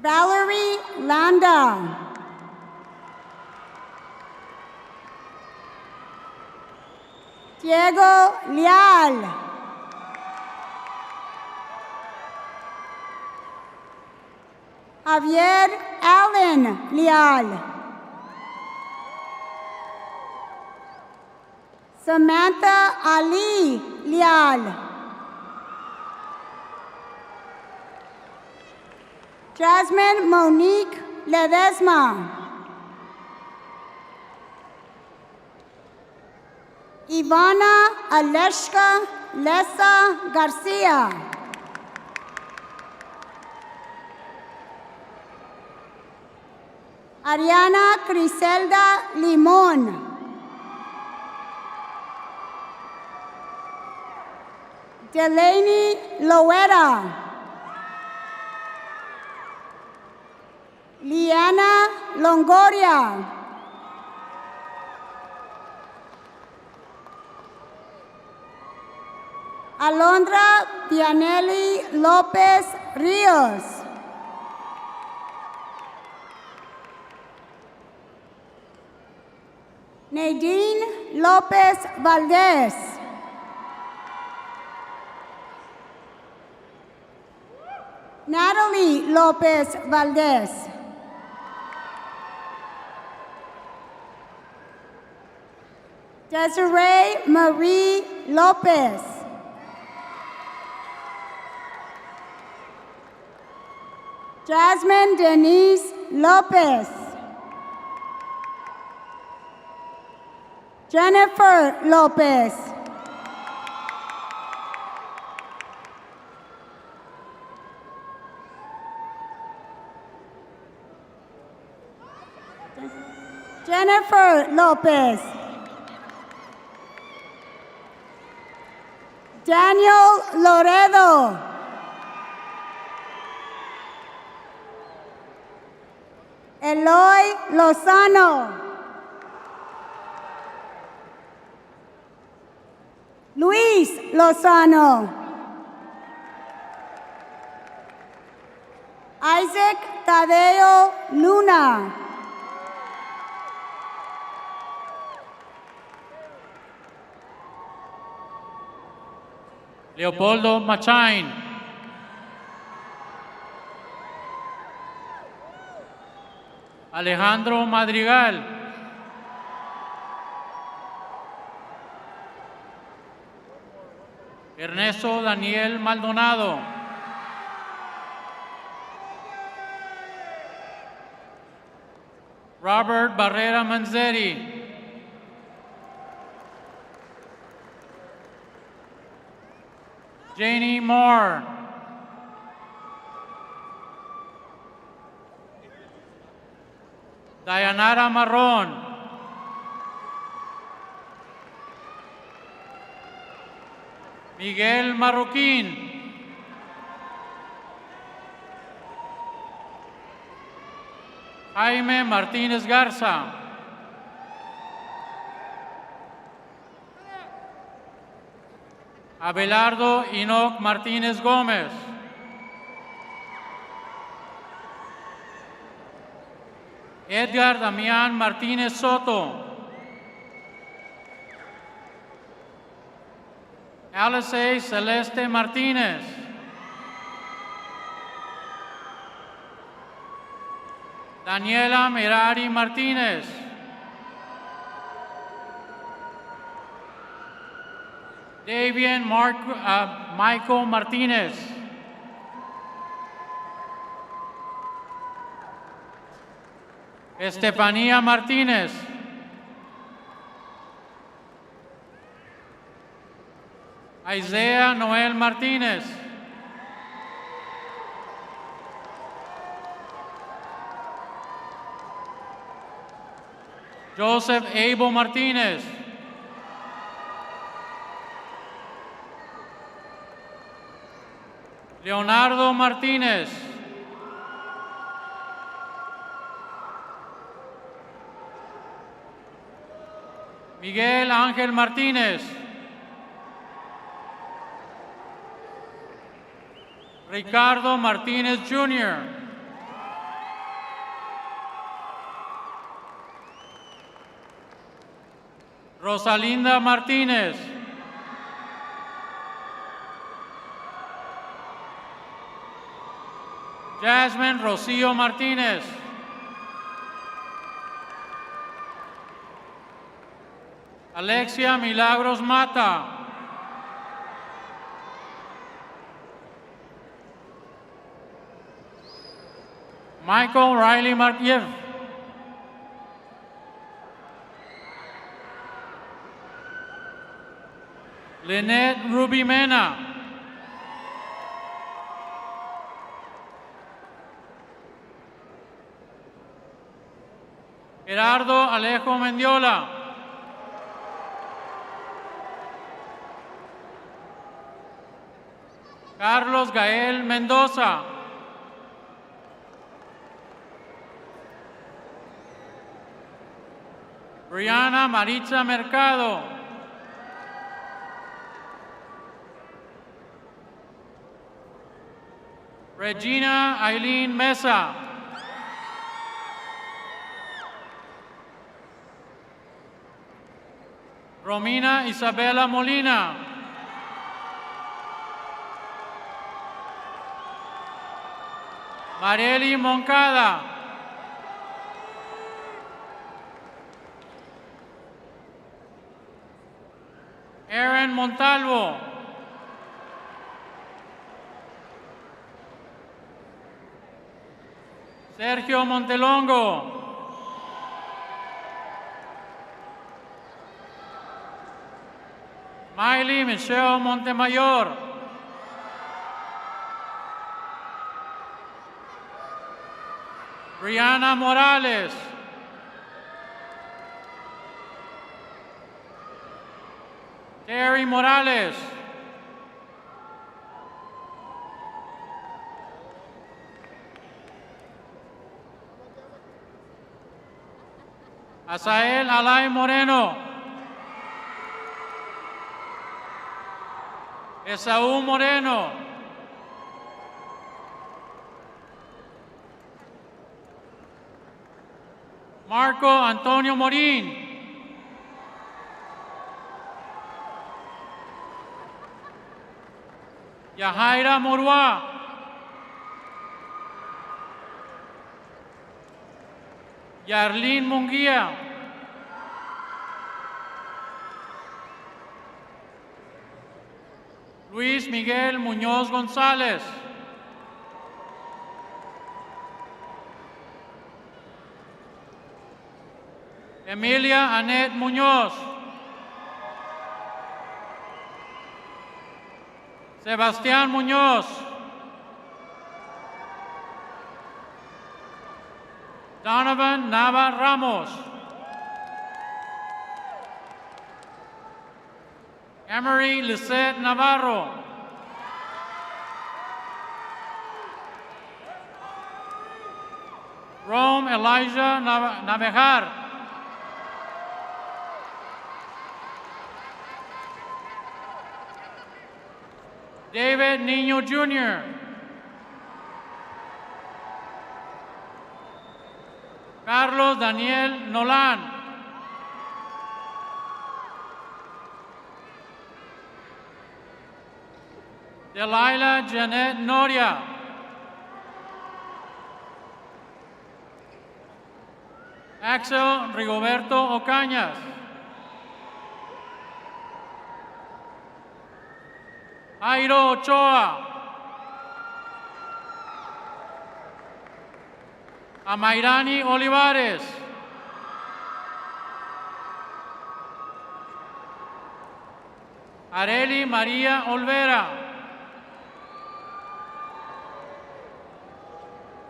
[SPEAKER 8] Valerie Landa. Diego Leal. Javier Allen Leal. Samantha Ali Leal. Jasmine Monique Ledesma. Ivana Aleshka Lesa Garcia. Ariana Criselda Limón. Delaney Loera. Liana Longoria. Alondra Pianelli López Ríos. Nadine López Valdés. Natalie López Valdés. Desiree Marie López. Jasmine Denise López. Jennifer López. Jennifer López. Daniel Loredo. Eloy Lozano. Luis Lozano. Isaac Tadeo Luna.
[SPEAKER 11] Leopoldo Machain. Alejandro Madrigal. Ernesto Daniel Maldonado. Robert Barrera Manzeri. Janie Moore. Dayanara Marron. Miguel Marroquín. Jaime Martínez Garza. Abelardo Enoch Martínez Gómez. Edgar Damián Martínez Soto. Alice Celeste Martínez. Daniela Mirari Martínez. Davian Michael Martínez. Estefanía Martínez. Isaiah Noel Martínez. Joseph Abel Martínez. Leonardo Martínez. Miguel Ángel Martínez. Ricardo Martínez Jr. Rosalinda Martínez. Jasmine Rocío Martínez. Alexia Milagros Mata. Michael Riley Martiev. Lynette Ruby Mena. Gerardo Alejo Mendiola. Carlos Gael Mendoza. Brianna Maritza Mercado. Regina Eileen Mesa. Romina Isabela Molina. Marely Moncada. Aaron Montalvo. Sergio Montelongo. Miley Michelle Montemayor. Brianna Morales. Terry Morales. Asael Alay Moreno. Esaú Moreno. Marco Antonio Morín. Yahaira Morua. Yarlene Munguía. Luis Miguel Muñoz González. Emilia Anet Muñoz. Sebastián Muñoz. Donovan Nava Ramos. Emery Lisette Navarro. Rome Elijah Navejar. David Niño Jr. Carlos Daniel Nolan. Delilah Janet Noria. Axel Rigoberto Ocañas. Jairo Ochoa. Amairani Olivares. Areli María Olvera.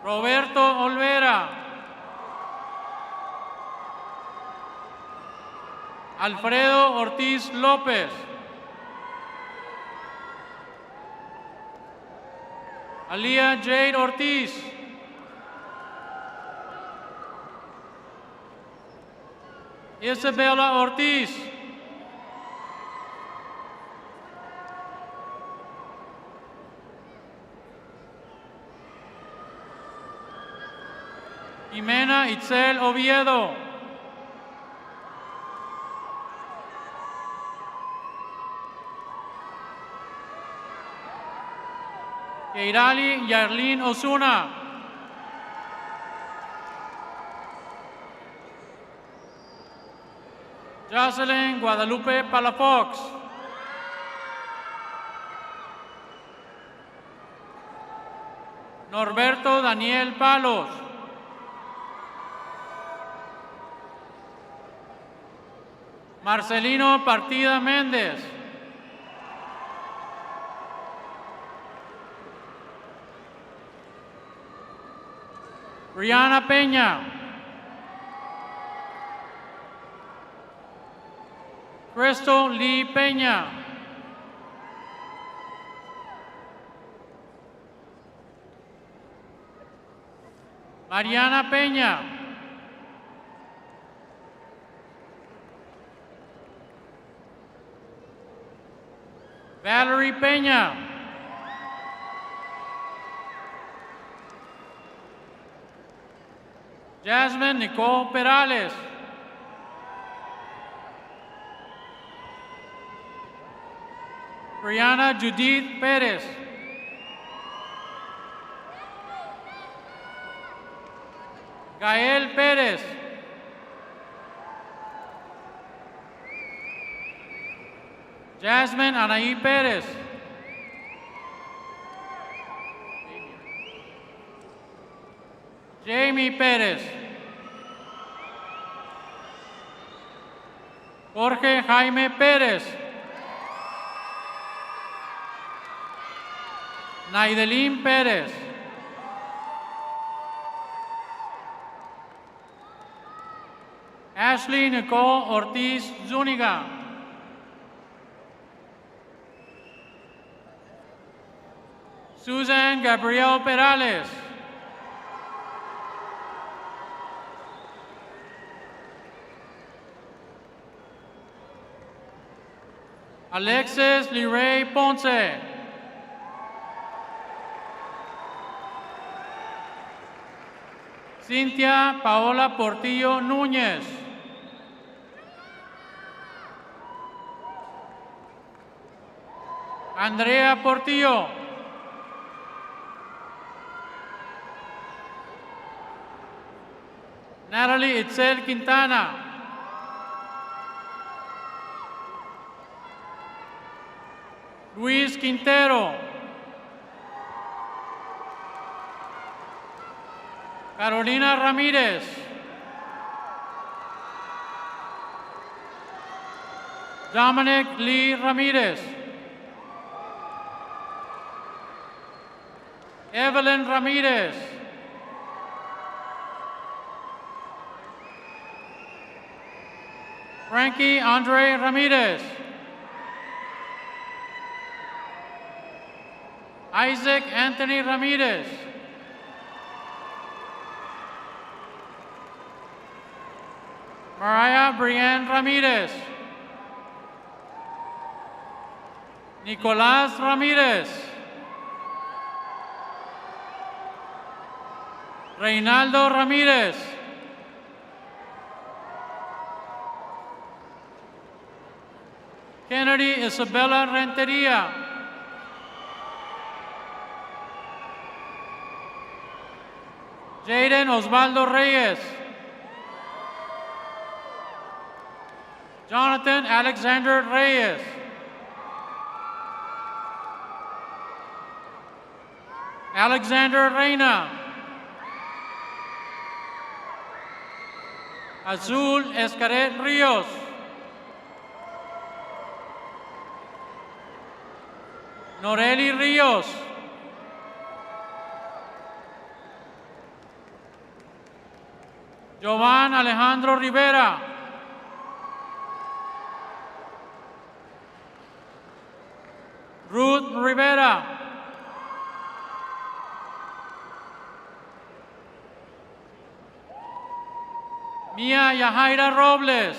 [SPEAKER 11] Roberto Olvera. Alfredo Ortiz López. Alía Jade Ortiz. Isabella Ortiz. Jimena Itzel Oviedo. Keirali Yarlin Osuna. Jocelyn Guadalupe Palafox. Norberto Daniel Palos. Marcelino Partida Méndez. Brianna Peña. Crystal Lee Peña. Mariana Peña. Valerie Peña. Jasmine Nicole Perales. Brianna Judith Perez. Gael Pérez. Jasmine Anaí Pérez. Jamie Pérez. Jorge Jaime Pérez. Naidelín Pérez. Ashley Nicole Ortiz Zúñiga. Susan Gabriel Perales. Alexis Liray Ponce. Cynthia Paola Portillo Núñez. Andrea Portillo. Natalie Itzel Quintana. Luis Quintero. Carolina Ramírez. Dominic Lee Ramirez. Evelyn Ramirez. Frankie Andre Ramirez. Isaac Anthony Ramirez. Mariah Brienne Ramirez. Nicolás Ramirez. Reinaldo Ramirez. Kennedy Isabella Renteria. Jaden Osvaldo Reyes. Jonathan Alexander Reyes. Alexander Reina. Azul Escaret Rios. Noreli Rios. Jovan Alejandro Rivera. Ruth Rivera. Mia Yahaira Robles.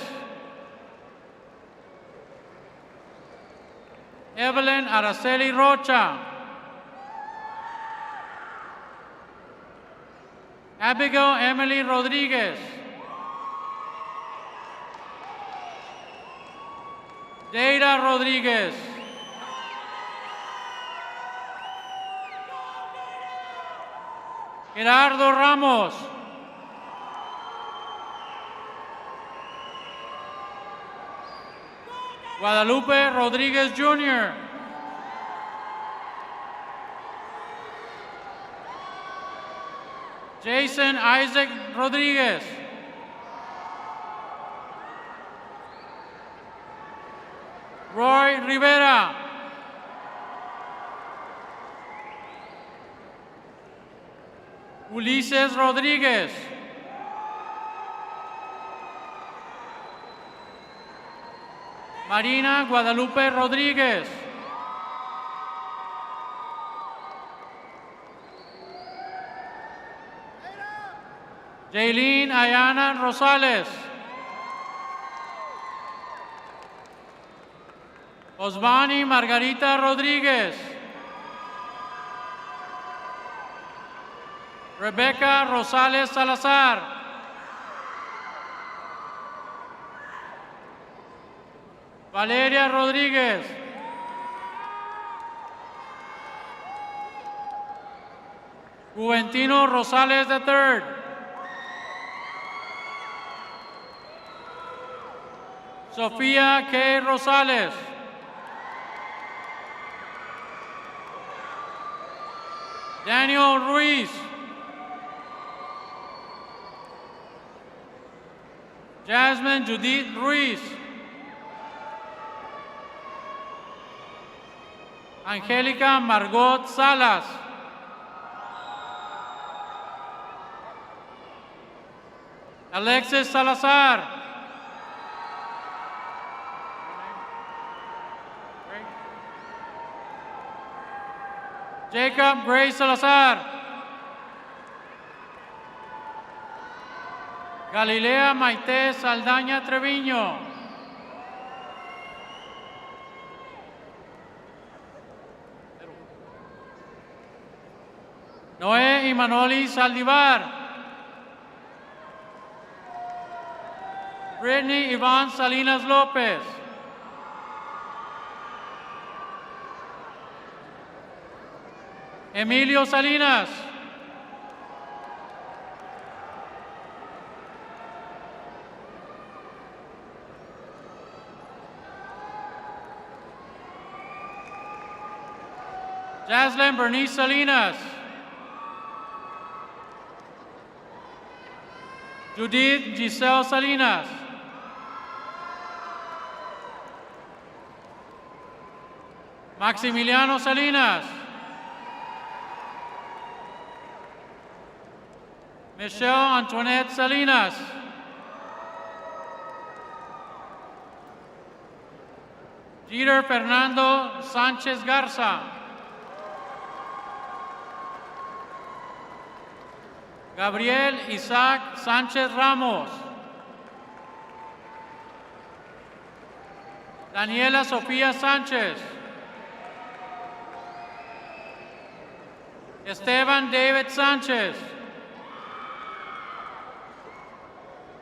[SPEAKER 11] Evelyn Araceli Rocha. Abigail Emily Rodriguez. Deida Rodriguez. Gerardo Ramos. Guadalupe Rodriguez Jr. Jason Isaac Rodriguez. Roy Rivera. Ulises Rodriguez. Marina Guadalupe Rodriguez. Jaylene Ayana Rosales. Osvani Margarita Rodriguez. Rebecca Rosales Salazar. Valeria Rodriguez. Juventino Rosales III. Sofía K. Rosales. Daniel Ruiz. Jasmine Judith Ruiz. Angélica Margot Salas. Alexis Salazar. Jacob Gray Salazar. Galilea Maite Saldaña Treviño. Noé Imanoli Saldivar. Brittany Iván Salinas López. Emilio Salinas. Jaslyn Bernice Salinas. Judith Giselle Salinas. Maximiliano Salinas. Michelle Antoinette Salinas. Jeter Fernando Sanchez Garza. Gabriel Isaac Sánchez Ramos. Daniela Sofía Sánchez. Esteban David Sánchez.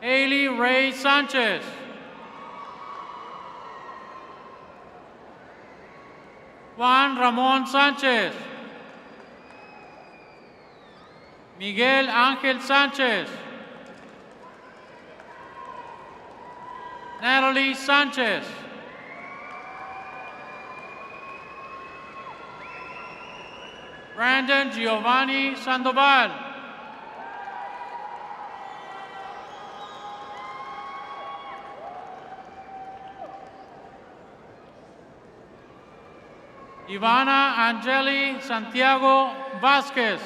[SPEAKER 11] Haley Ray Sánchez. Juan Ramón Sánchez. Miguel Ángel Sánchez. Natalie Sánchez. Brandon Giovanni Sandoval. Ivana Angeli Santiago Vázquez.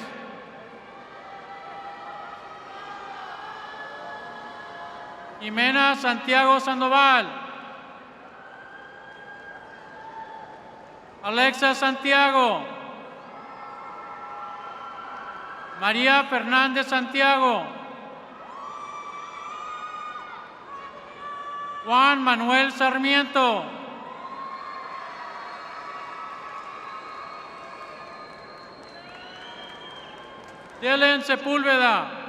[SPEAKER 11] Jimena Santiago Sandoval. Alexa Santiago. María Fernández Santiago. Juan Manuel Sarmiento. Dylan Sepúlveda.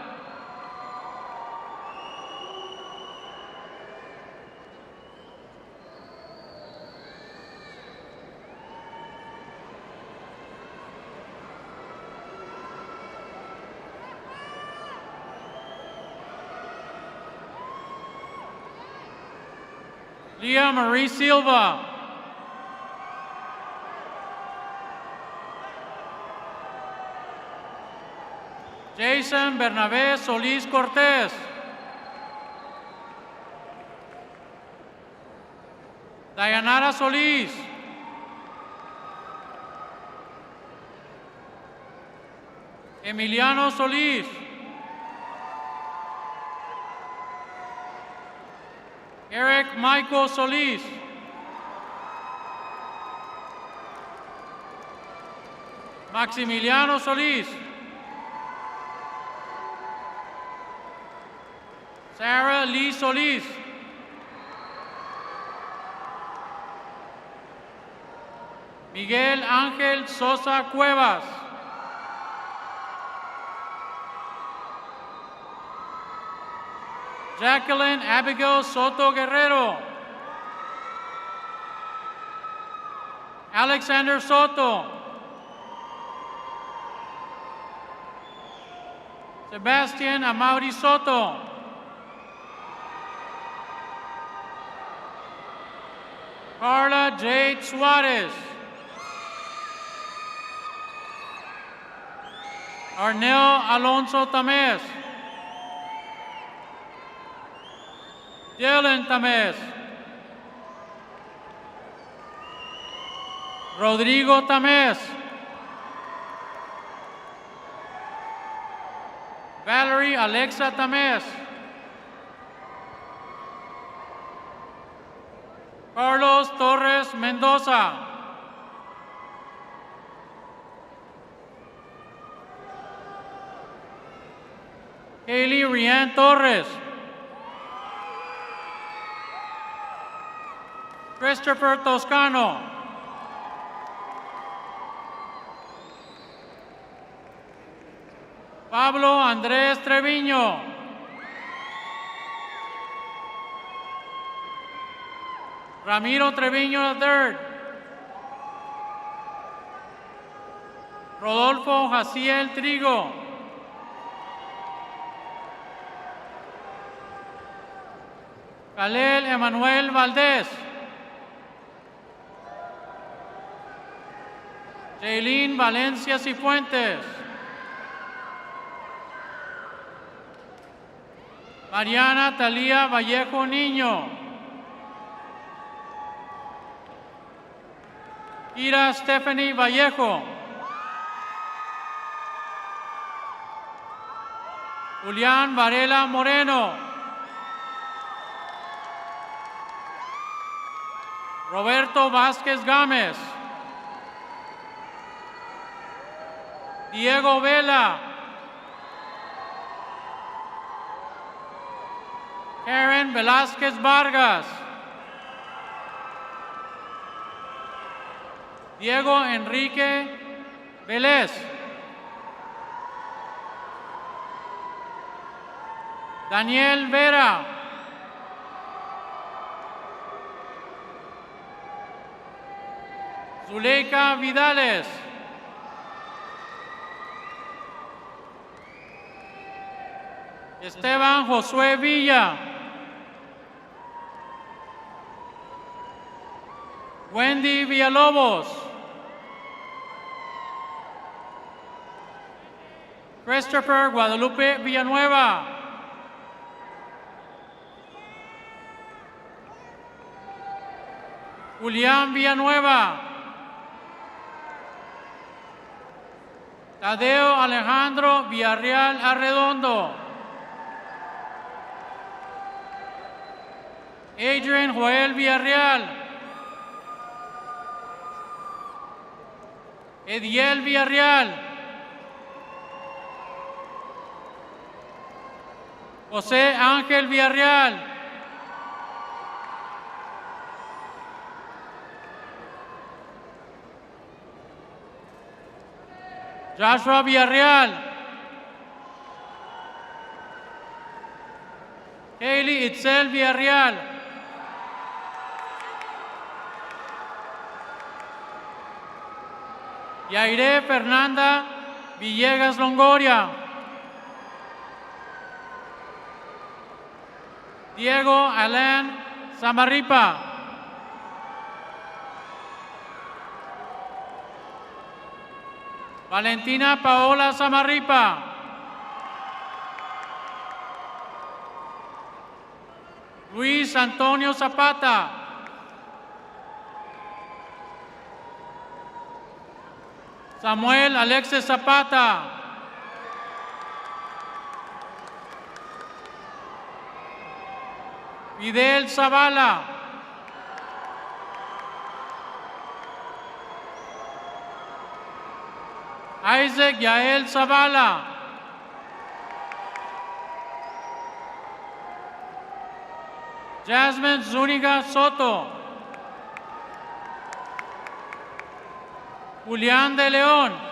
[SPEAKER 11] Leah Marie Silva. Jason Bernabé Solís Cortés. Dayanara Solís. Emiliano Solís. Eric Michael Solís. Maximiliano Solís. Sarah Lee Solís. Miguel Ángel Sosa Cuevas. Jacqueline Abigail Soto Guerrero. Alexander Soto. Sebastian Amauri Soto. Carla Jade Suarez. Arnel Alonso Tamés. Dylan Tamés. Rodrigo Tamés. Valerie Alexa Tamés. Carlos Torres Mendoza. Kaylee Rian Torres. Christopher Toscano. Pablo Andrés Treviño. Ramiro Treviño III. Rodolfo Jaciel Trigo. Kalel Emanuel Valdés. Jaylin Valencia Cifuentes. Mariana Talía Vallejo Niño. Ira Stephanie Vallejo. Julián Varela Moreno. Roberto Vázquez Gámez. Diego Vela. Karen Velázquez Vargas. Diego Enrique Vélez. Daniel Vera. Zuleika Vidales. Esteban Josué Villa. Wendy Villalobos. Christopher Guadalupe Villanueva. Julián Villanueva. Tadeo Alejandro Villarreal Arredondo. Adrian Joel Villarreal. Ediel Villarreal. José Ángel Villarreal. Joshua Villarreal. Hailey Itzel Villarreal. Yairé Fernanda Villegas Longoria. Diego Alain Samarripa. Valentina Paola Samarripa. Luis Antonio Zapata. Samuel Alexis Zapata. Fidel Zavala. Isaac Yael Zavala. Jasmine Zúñiga Soto. Julián de León.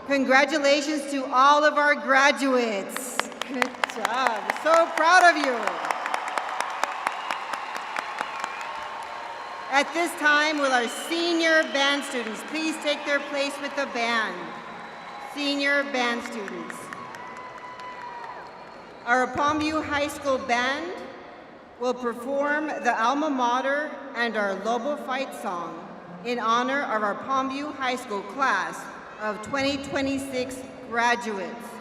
[SPEAKER 1] Congratulations to all of our graduates. Good job. So proud of you. At this time, will our senior band students please take their place with the band? Senior band students. Our Palmview High School band will perform the alma mater and our Lobo fight song in honor of our Palmview High School class of 2026 graduates.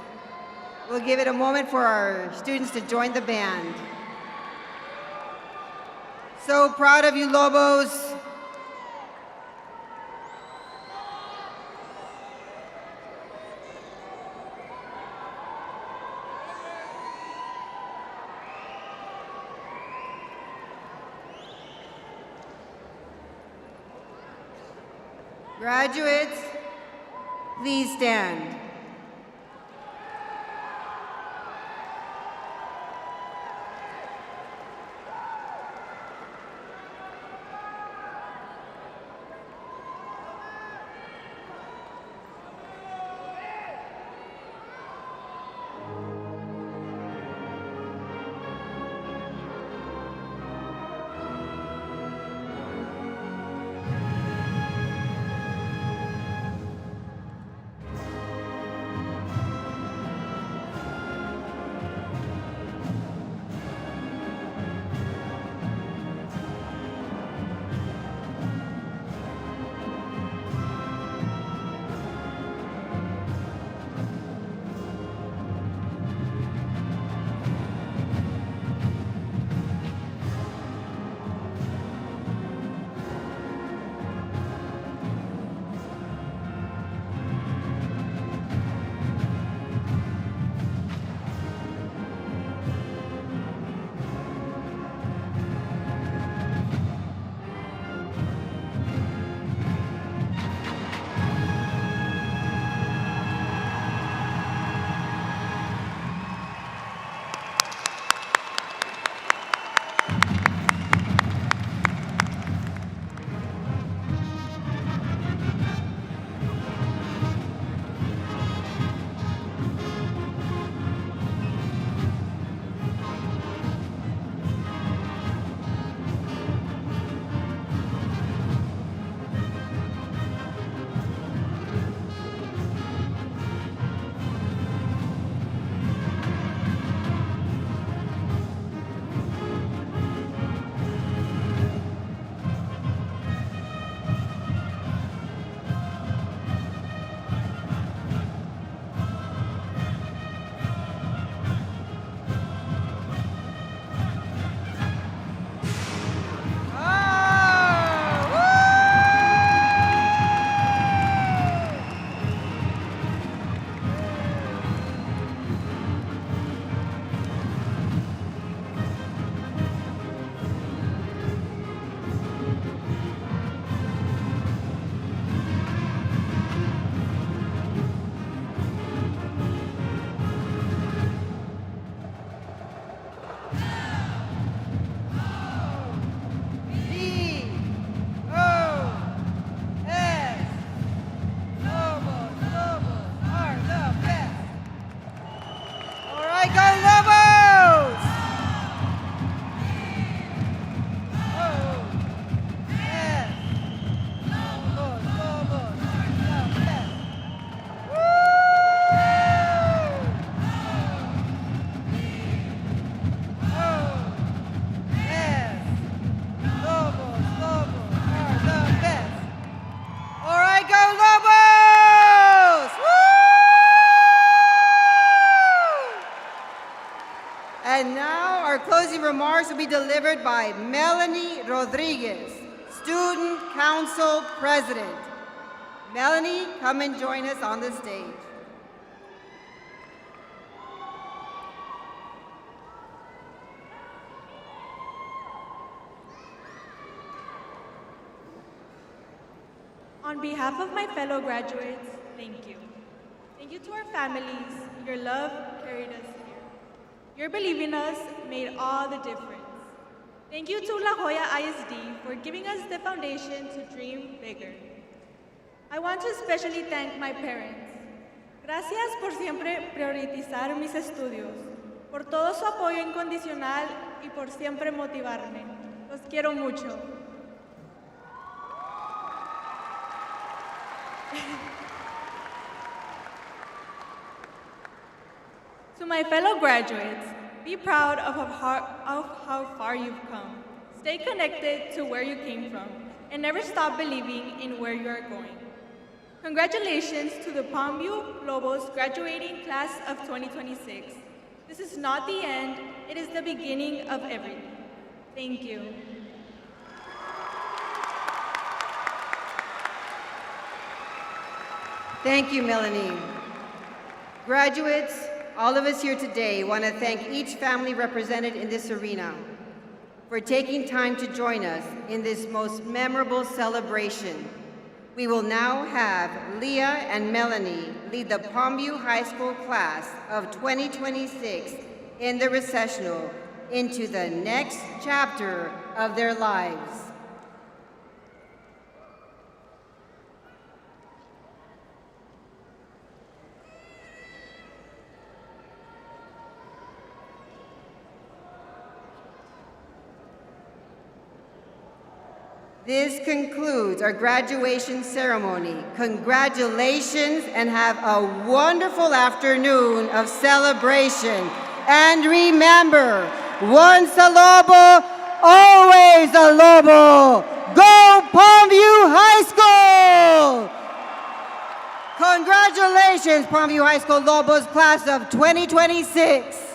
[SPEAKER 1] We'll give it a moment for our students to join the band. So proud of you, Lobos. Graduates, please stand. be delivered by Melanie Rodriguez, Student Council President. Melanie, come and join us on the stage.
[SPEAKER 12] On behalf of my fellow graduates, thank you. Thank you to our families. Your love carried us here. Your belief in us made all the difference. Thank you to La Joya ISD for giving us the foundation to dream bigger. I want to especially thank my parents. Gracias por siempre priorizar mis estudios, por todo su apoyo incondicional y por siempre motivarme. Los quiero mucho. To my fellow graduates, be proud of how far you've come. Stay connected to where you came from, and never stop believing in where you are going. Congratulations to the Palmview Lobos graduating class of 2026. This is not the end, it is the beginning of everything. Thank you.
[SPEAKER 1] Thank you, Melanie. Graduates, all of us here today want to thank each family represented in this arena for taking time to join us in this most memorable celebration. We will now have Leah and Melanie lead the Palmview High School class of 2026 in the recessional into the next chapter of their lives. This concludes our graduation ceremony. Congratulations and have a wonderful afternoon of celebration. And remember, once a Lobo, always a Lobo. Go Palmview High School! Congratulations, Palmview High School Lobos class of 2026.